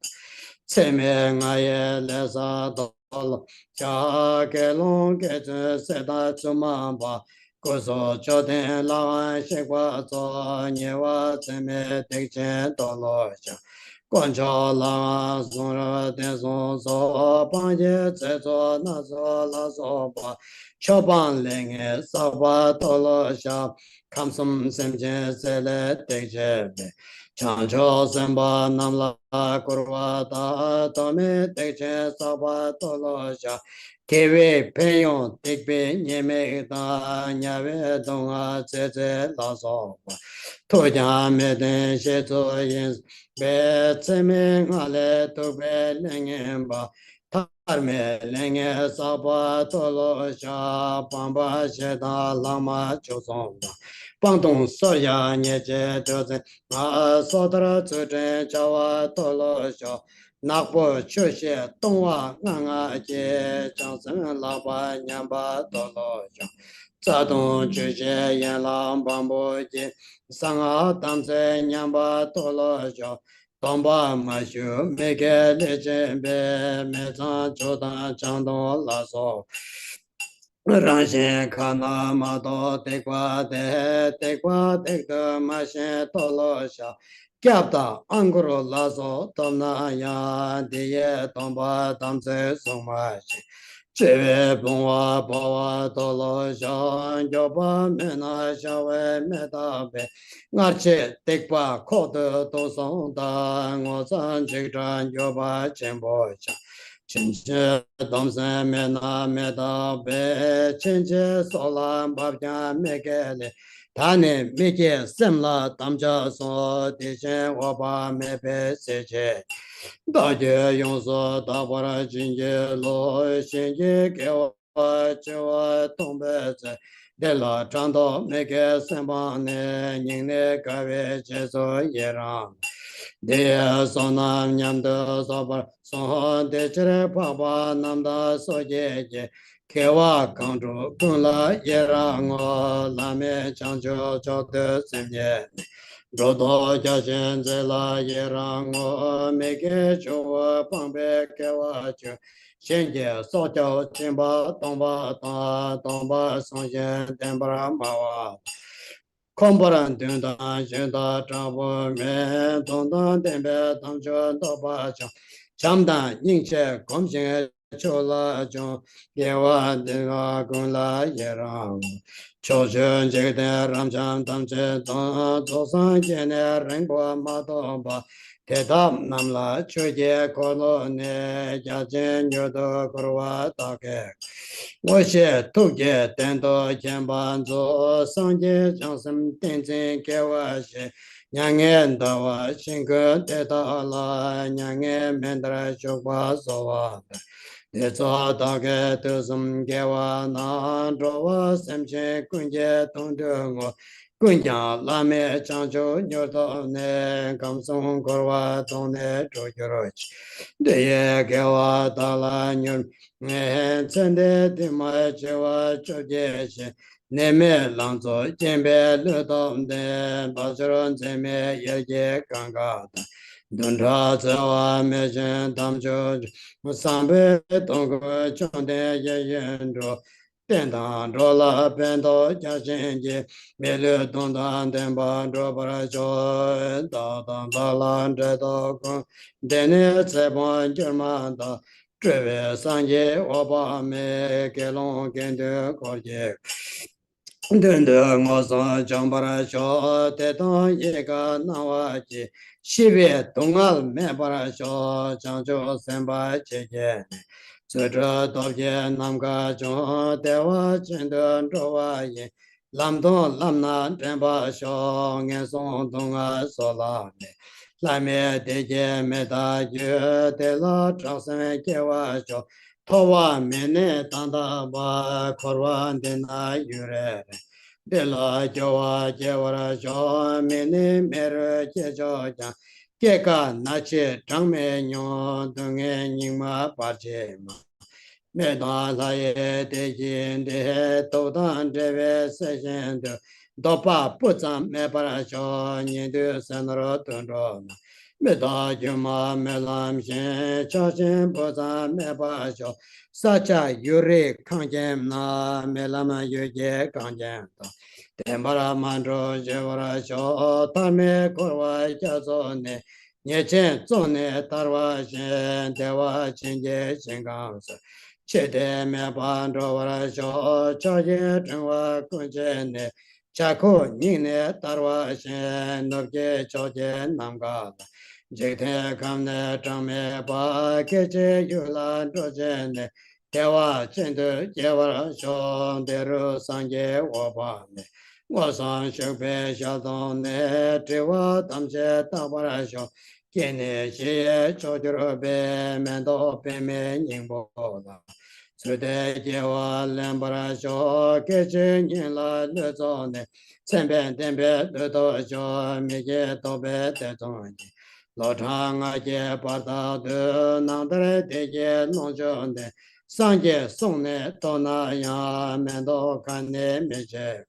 前面我也来啥到了，家给龙给这三大祖妈吧，我说叫天老安西瓜做，你我前面得钱到了家，观察老安送了点送送，帮姐再做那做那做吧，桥帮人哎啥吧到了家，看什么身边再来得钱呗。 chancho semba namla kurwa ta tome tekche saba tolo sha kewe peyon tekpe nyeme ta nyawe donga tse tse la so toja me den she to yin be tse me ngale to be lengen ba tar me lengen saba tolo sha pamba she ta lama chosong ba 帮东所呀，年节得在啊，所得了组织叫我多了小，那不确些东啊，俺啊姐张生老板娘把多了小，这东这些人郎帮不进，上啊当在娘把多了小。 东巴马修没给力真白，没长就当江东拉手。 让先看那么多得瓜得个马先到了下，夹到安格罗拉索到那样的也当把当在送马去，这位帮我把我到了下，要把没那小外没打败，而且得瓜靠的都送到，我上这站要把钱包下。 亲戚东山没那没到北，亲戚说了不讲没给力，他呢没给什么当家说的钱我把没白谢谢，大家用说大把的亲戚路，亲戚给我叫我东北子。 来了，长到没给什么呢？人呢，各位接受也让。 de so nam nyam de so par so de chere pa pa nam da so je je ke wa kang zhu kun la ye ra ngo la me chang jo cho de sem ye ro do ja shen ze la ye ra ngo me ke chu wa pang be ke wa chu shen je so jiao chen ba dong ba song xian den ba ma wa 空不然顶当寻到丈夫面，东当天边当权都把枪，强弹硬切空心求了就给我这个公了也让。求全这个让强当这当做上见的人过马东吧。 铁塔南了，秋节过了呢，家境牛都过我大概。 我写头节等到前班做，上节将生点真给我写，两眼到我心个得到了，两眼面的就把说话的，你做大概都是给我拿着我心情关键懂得我。 滚家拉面讲究牛刀呢，刚松过我东呢周九儿去，这也给我打了牛。 哎，真的妈叫我做这些，那面浪做见面路到的，把这人见面也尴尬的。Dundra Zawa Mejan Tamjo Sambe Tongo Chonde Yendo Tendan Drola Pendo Jashinji Melu Tundan Demba Drobara Jo Dadan Dalan Dredo Dene Sebon Germanda Treve Sanje Oba Me Kelon Kende Korje Dende Ngosan Jambara Sho Teton Yega Nawaji Shibe Tungal Mebara Sho Chancho Semba Cheche Tsutra Topje Namga Chon Dewa Chindan Chowa Yin Lamdon Lamna Tenpa Sho Ngenson Tunga Sola Lame Deje Meta Ju Tela Chansen Kewa Sho Towa Mene Tanda Ba Korwa Dena Yure Dela Jawa Jawara Jo Mene Mere Jejo Jan Keka Nache Changme Nyon Dunge Nyingma Parche Ma Meda Laye Dejin De Todan Deve Seshen De Dopa Puzam Mebara Jo Nindu Senro Tundro Meda Juma Melam Shen Chashin Puzam Meba Jo Sacha Yuri Kanjem Na Melama Yuje Kanjem Tembara Mandro Jevara Sho Tame Korwa Jazone Nyechen Zone Tarwa Shen Dewa Chinje Shingamsa Chede Me Pandro Vara Sho Chaje Chungwa Kunjene Chako Nine Tarwa Shen Nobje Choje Namgala Jekte Kamne Changme Pa Keche Yula Dojene Dewa Chindu Jevara Sho Deru Sanje Wabane Wasan Shukpe Shadon Ne Triwa Tamche Tabara Sho Kene Shie Chodrobe Mendo Peme Nyingbo Sude Jewa Lembara Sho Keche Nyinla Lezone Sembe Tembe Ludo Sho Mije Tobe Tetonji Lo Changa Je Parta De Nandre Deje Nonjone Sanje Songne Tona Ya Mendo Kane Meje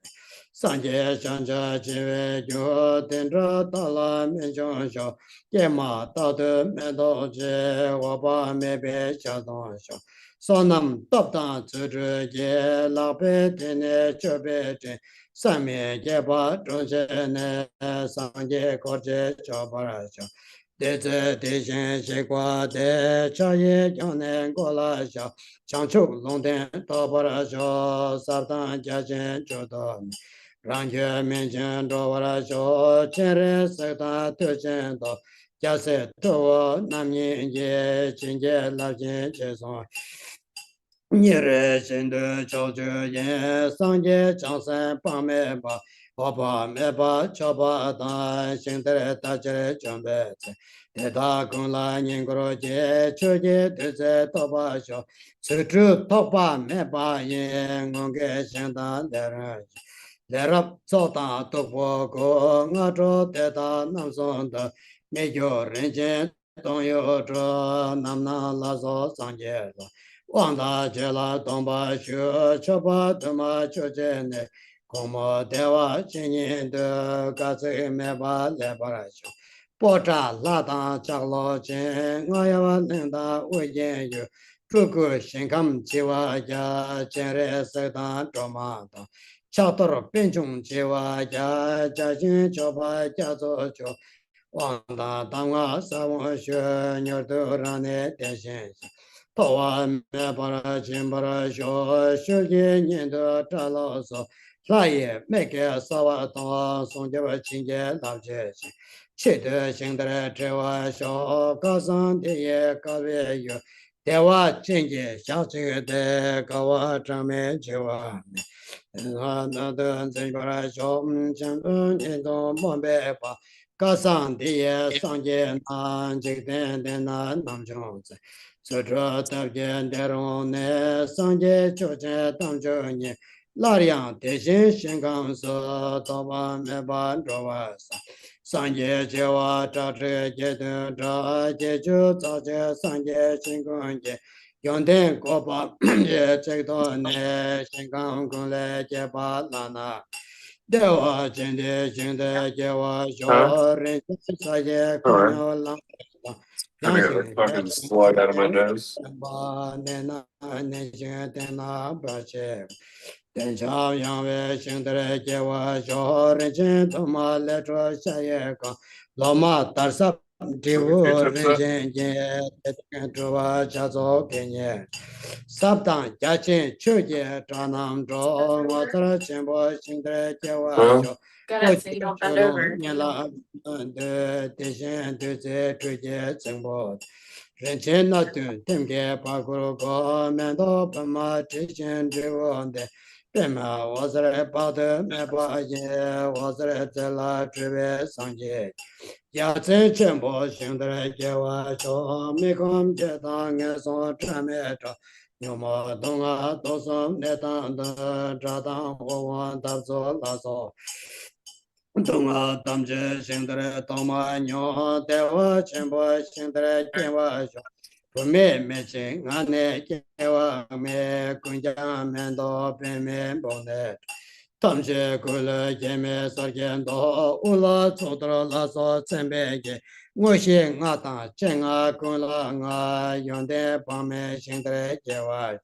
Sanje Shanja Chive Jo Tendra Tala Menchon Sho Yema Tatu Mendo Je Waba Mebe Chadon Sho Sonam Toptan Tsuchu Je Lape Tene Chobe Chen Samye Jeba Chonche Ne Sanje Korche Chobara Sho Deze Dejen Shekwa De Chaye Jone Gola Sho Chanchu Longten Tobara Sho Sabdan Jajen Chodon Rangye Menchen Dovara Sho Chere Sekta Tuchen Do Jase To Namyin Je Chinje Lapjen Cheson Nyere Shindu Chochu Yen Sangye Chansen Pame Ba Opa Meba Choba Dan Shingtere Tachere Chombe Teta Kungla Nyingro Je Choje Tse Toba Sho Sutru Toba Meba Yen Ngonge Shingdan Dera Lerab Zotan Topo Ko Ngato Teta Namsonda Mejo Renjen Tongyo Cho Namna Lazo Sangye Wanda Jela Tomba Shu Choba Tuma Chojene Komo Dewa Chinin De Katsi Meba Lebara Shu Pocha Latan Chaklo Chen Ngayawa Linda Uyen Yu Chuku Shinkam Chiwa Ya Chenre Setan Choma Chator Pinchung Chiwa Ya Jajin Choba Jazo Cho Wanda Tanga Sawa Shu Nyordu Rane Teshen Towa Mebara Chimbara Sho Shuji Nindo Chaloso Laye Meke Sawa Tong Songjaba Chinje Labje Chide Shingdare Chewa Sho Kasan Deye Kawe Yu Dewa Chinje Shachi De Kawa Chame Chewa Nada Zimbara Sho Chindu Nindo Mombe Pa Kasan Deye Sangye Nan Jikden Dena Namchong Sutra Tabjen Derone Sanje Choche Tamchonye Larian Teshin Shingang So Toba Meba Drovasa Sanje Chewa Tatre Jetu Tra Jechu Tsache Sanje Shingonje Yonden Kopa Je Chekto Ne Shingang Kunle Jepa Lana Dewa Jinde Jinde Jewa Huh? Jore Saye Alright. Kanyo Lam Trying to get the Yansing fucking slug out of my nose. Ba Nena Nishin Tena Brache Den Chao Yang Shingdre Jewa Jore Jin Toma Letro Saye Kan Loma Tarsap Put your Divu fingertips up. Rinjin Jin Tuwa Chazo Kenye Sabdan Jachin Chuje Tranam Dro Water Chimbo Shingre Jewa Huh? Jo Gotta Pochi say, don't bend Cholon over. Nila De Tishin Tuze Chuje Chimbo Rinchen Natun Timge Pakuru Go Mendo Pama Tishin Drivonde Pema Wasre Padu Meba Ye Wasre Tela Trive Sanje Ya Tse Chenpo Shingre Jewa Jo Mikom Jetang Son Trametra Nyoma Donga Dosom Netan Jadang Howan Dabzo Lazo Donga Damje Shingre Toma Nyo Dewa Chenpo Shingre Jewa Jo Pume Meche Ngane Jewa Me Kunja Mendo Pime Bone Tamje Kula Jeme Sargendo Ula Tsodra Laso Tsembege Ngoshi Ngata Chenga Kula Nga Yonde Pame Shingre Jewa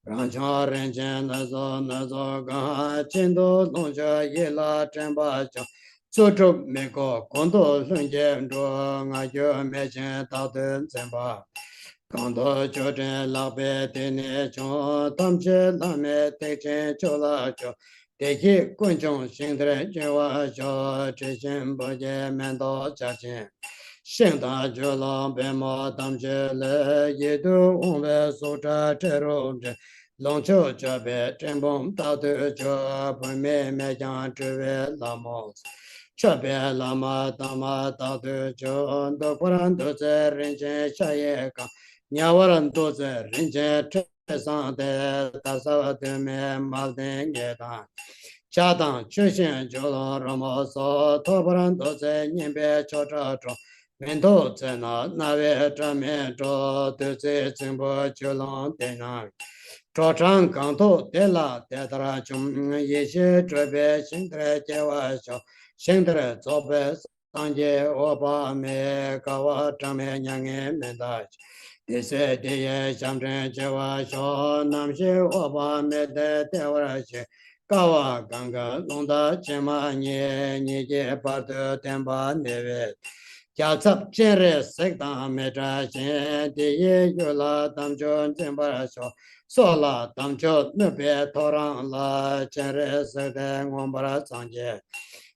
Rancha Renchen Nazo Nazo Gaha Chindo Nongja Yela Chenpa Chang Sotrup Meko Kondo Lunje Ndro Nga Yo Mechen Taten Tsenpa Kondo Chochen Lakpe Tene Chon Tamche Lame Techen Chola Cho Teki Kunchong Shingdre Jewa Cho Chechen Boje Mendo Chachen Shingda Chola Pema Tamche Le Yedu Ongwe Socha Chero Longcho Chabe Tenbom Tatu Cho Pume Mejan Chuve Lamos Chabe Lama Tama Tatu Cho Dokuran Doze Rinchen Shaye Ka Nyawaran Doze Rinchen Chesan De Tasa Tume Malden Gedan Chadang Chushin Jolo Ramo So Toparan Doze Nyembe Chocha Cho Mendo Zena Nave Chame Cho Doze Zimbo Cholong Tenang Cho Chang Gang To De La De Dara Chum Ye She Zhebe Xingdre Jewa Xiao Xingdre Zobe Sanje Oba Me Kawa Chame Nyange Mendach Dese Deye Shamchen Jewa Xiao Namshi Oba Me De Dewara Xe Kawa Ganga Longda Chema Nye Nye Pardo Temba Neve Kya Tsap Chenre Sekta Metra Shen Deye Yola Tamchon Tembara Xiao Sola Tamcho Nube Torang La Chenre Sekta Ngombara Sanje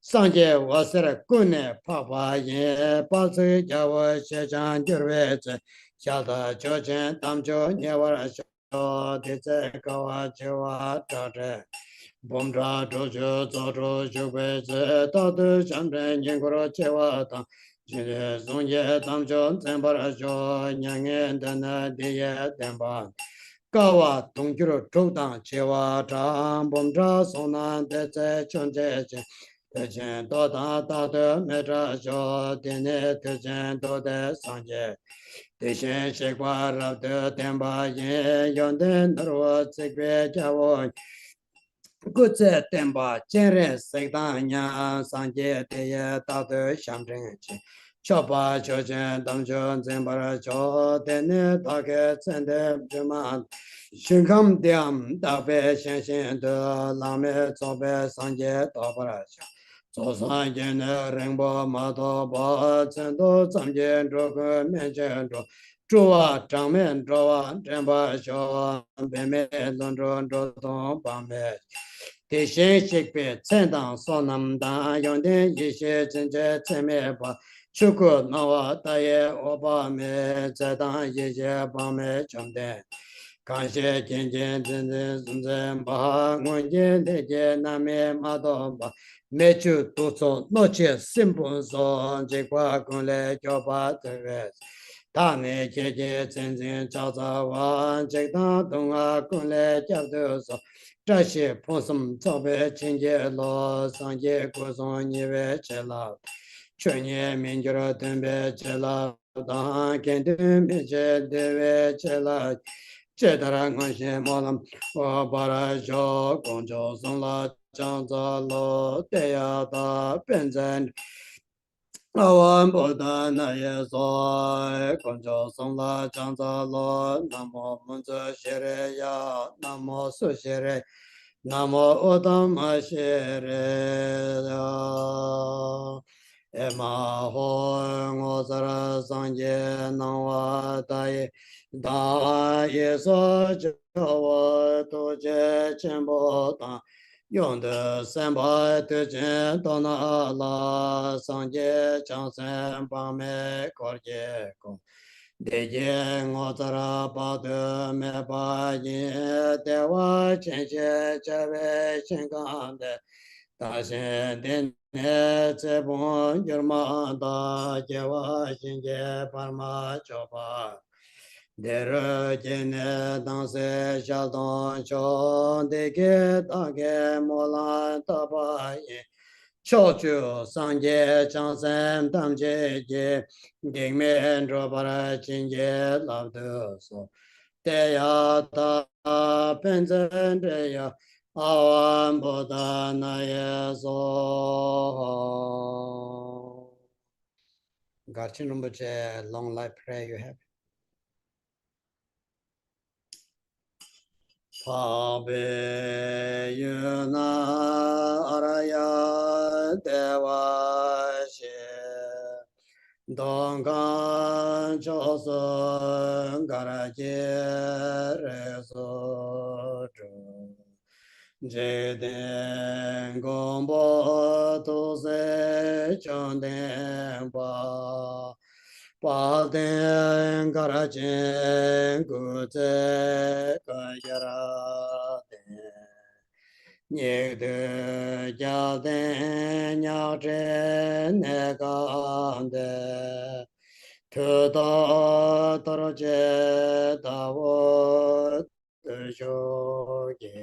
Sanje Wasere Kune Papa Ye Patsu Jawa Shechan Jirwe Shada Chochen Tamcho Nyewara Xiao Tse Kawa Chewa Tate Bomdra Dojo Zodo Shugwe Tse Tatu Shamchen Nyingoro Chewa Tang Jine Zongye Tamcho Tsembara Xiao Nyangen Dana Diye Temba Kawa Tongkiro Chokdang Chewa Chang Bomdra Sonan Tse Chonche Chen Techen Toda Tatu Metra Xiao Tene Techen Tode Sanje Techen Shekwa Rabde Temba Yin Yonden Narwa Tsekwe Jawo Gutse Temba Chenren Sekdanya Sanje Teye Tatu Shamchen Chopa Chochen Tamchon Zembara Cho Tene Take Tsende Juman Shinkam Diam Dape Shen Shen De Lame Tsobe Sanje Topara Zosan Jene Ringbo Mato Ba Tsendo Tsamjen Choku Menchen Cho Chua Changmen Chowa Tenpa Sho Peme Londron Chotong Pame Tishin Shikpe Tsendang Sonam Dan Yongden Yishe Chenche Tseme Pa Shuku Nawa Taye Opa Me Tsedang Yishe Pame Chomden Kanshe Jenjen Zenzen Zunzen Pa Ngunjen Leje Name Mato Pa Mechu Tutso Noche Simpun Son Jekwa Kunle Kyopa Teres Tane Cheche Zenzen Chaza Wan Chekdang Tunga Kunle Kyabdo So Trashi Ponsum Tsobe Chenje Lo Sanje Kusong Nive Chela Chunye Minjura Tumbe Chela Dan Kendu Meche Deve Chela Chedara Ngonshe Molam Obara Jo Gonjo Songla Chanza Lo Teya Da Penzen Awan Buddha Na Ye Soy Konjo Songla Chanza Lo Namo Munza Shere Ya Namo Su Shere Namo Udama Shere Ya Ema Ho Ngozara Sangye Nangwa Dai Da Ye So Jawa Tuje Chenpo Ta Yong De Senpa De Chen Dona La Sangye Chang Sen Pa Me Kor Je Kong De Je Ngozara Pa De Me Pa Yin De Wa Chen Che Che We Chen Gang De Da Shen Den Ne Tse Bon Yurma Da Je Wa Shin Je Parma Chopa Dere Jene Danse Shaldon Chon Deke Tage Molan Tabaye Chochu Sanje Chansen Tamje Je Dingmen Drobara Chinje Labdo So Teya Ta Penzen Deya Awan Buddha Naya So Garchin Rinpoche, long life prayer you have. Pabe Yuna Araya Deva She Dongan Chosun Garaje Reso Jeden Gombo Tose Chonden Ba Paden Garajen Gute Kayara Nyede Jaden Nyajen Negande Tuda Taraje Dawo Shoge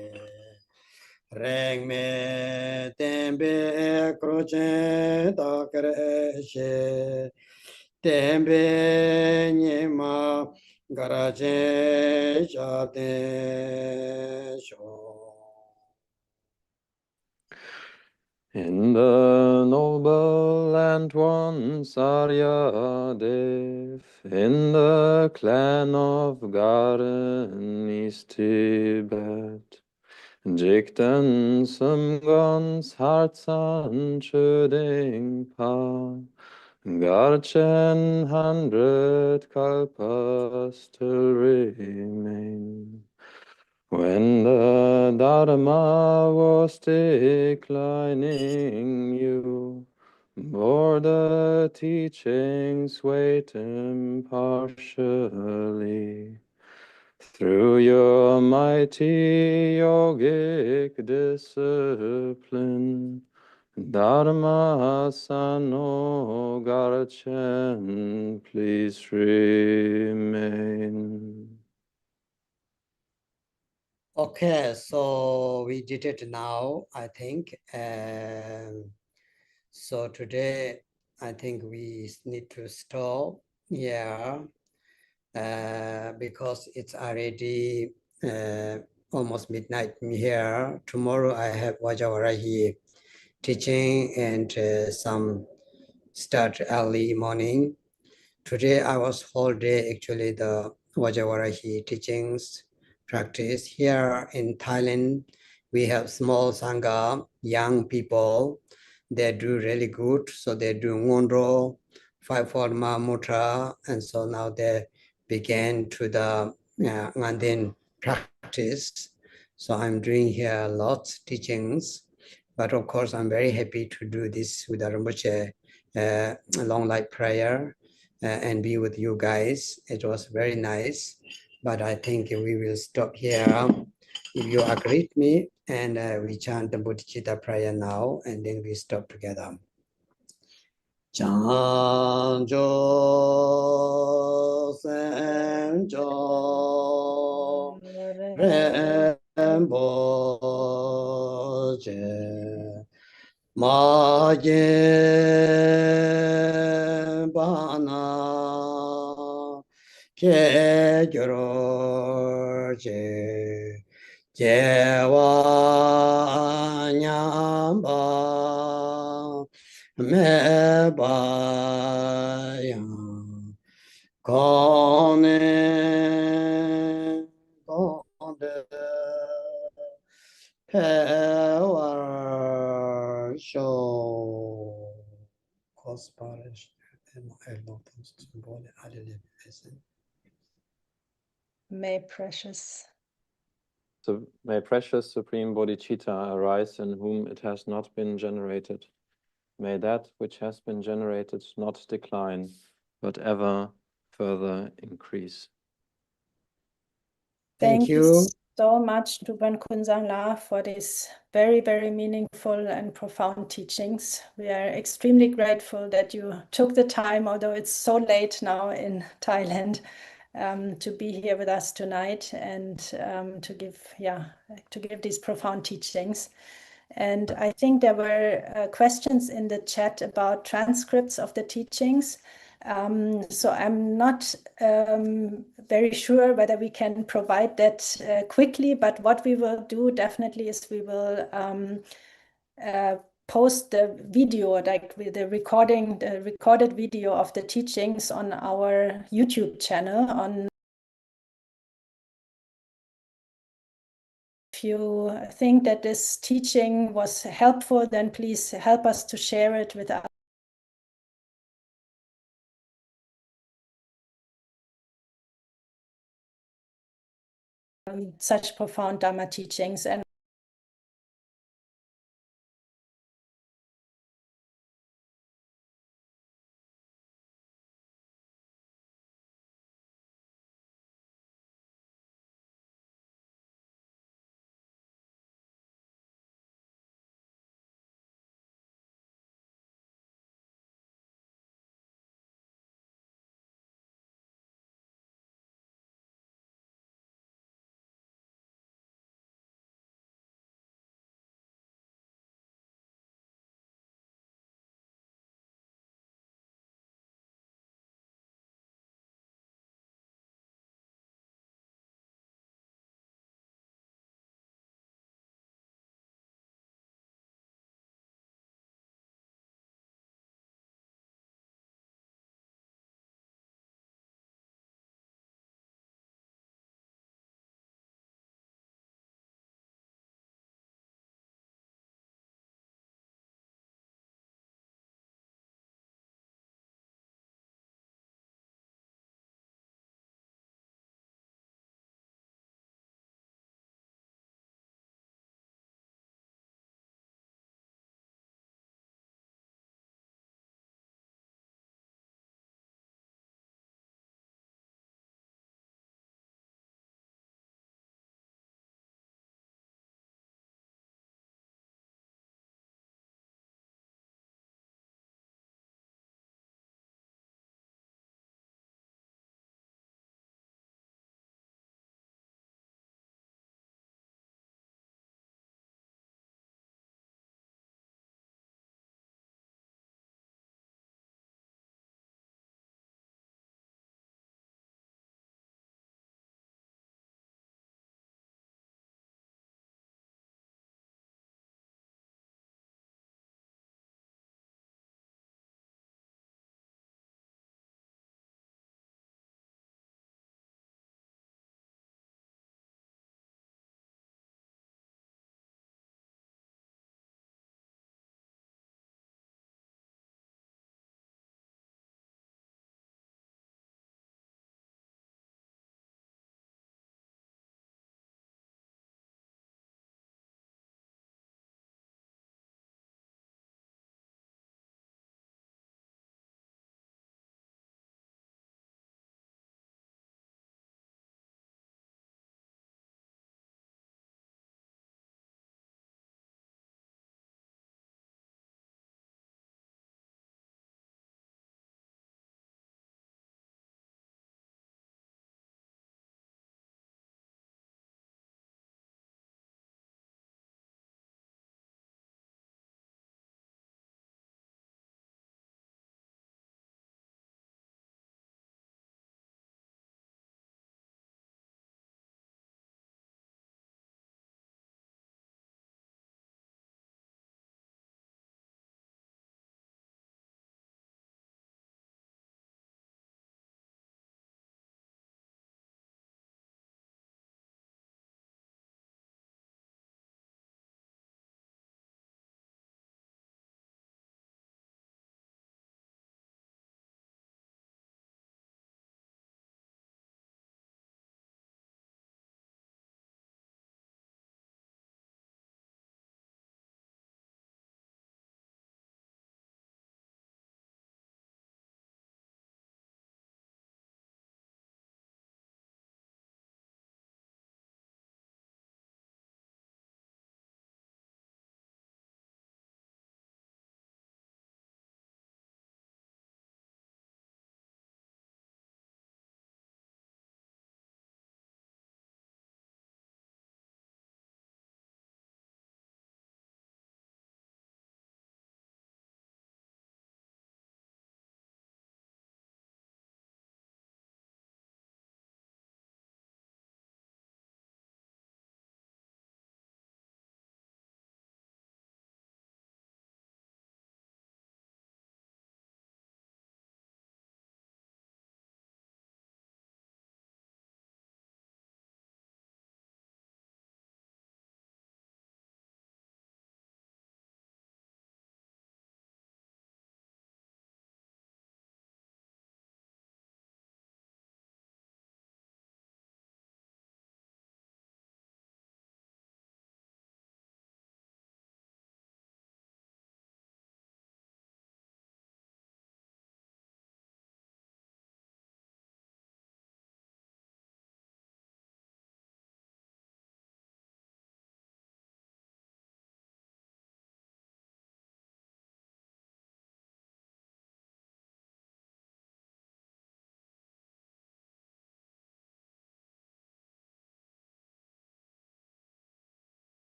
Reng me tembe croce da cresce tembe nima garaje jate sho. In the noble land once Aryadev, in the clan of Garen, East Tibet, Jikten Sumgons Hartsan Chuding Pa, Garchen 100 kalpas still remain. When the Dharma was declining, you bore the teachings weight impartially. Through your mighty yogic discipline, Dharma Sano Garchen, please remain. Okay, so we did it now, I think. So today, I think we need to stop here because it's already almost midnight here. Tomorrow I have Vajavarahi teaching and some start early morning. Today I was whole day actually the Vajavarahi teachings practice. Here in Thailand, we have small Sangha, young people. They do really good. So they do Ngondro, five forma mutra, and so now they began to the Nganden practice. So I'm doing here lots teachings, but of course I'm very happy to do this with the Rinpoche long life prayer and be with you guys. It was very nice, but I think we will stop here. If you agree with me, and we chant the Bodhicitta prayer now, and then we stop together. Chanjo Senjo Remboche Maje Bana Ke Gyoroche Jewa yamba mebaya kone konde pewar show kosparish May precious. So may precious Supreme Bodhicitta arise in whom it has not been generated. May that which has been generated not decline, but ever further increase. Thank you. So much, Drupon Kunsang La, for these very, very meaningful and profound teachings. We are extremely grateful that you took the time, although it's so late now in Thailand, to be here with us tonight and to give these profound teachings. And I think there were questions in the chat about transcripts of the teachings. So I'm not very sure whether we can provide that quickly, but what we will do definitely is we will post the video, like with the recorded video of the teachings on our YouTube channel. If you think that this teaching was helpful, then please help us to share it with others. Such profound Dharma teachings. And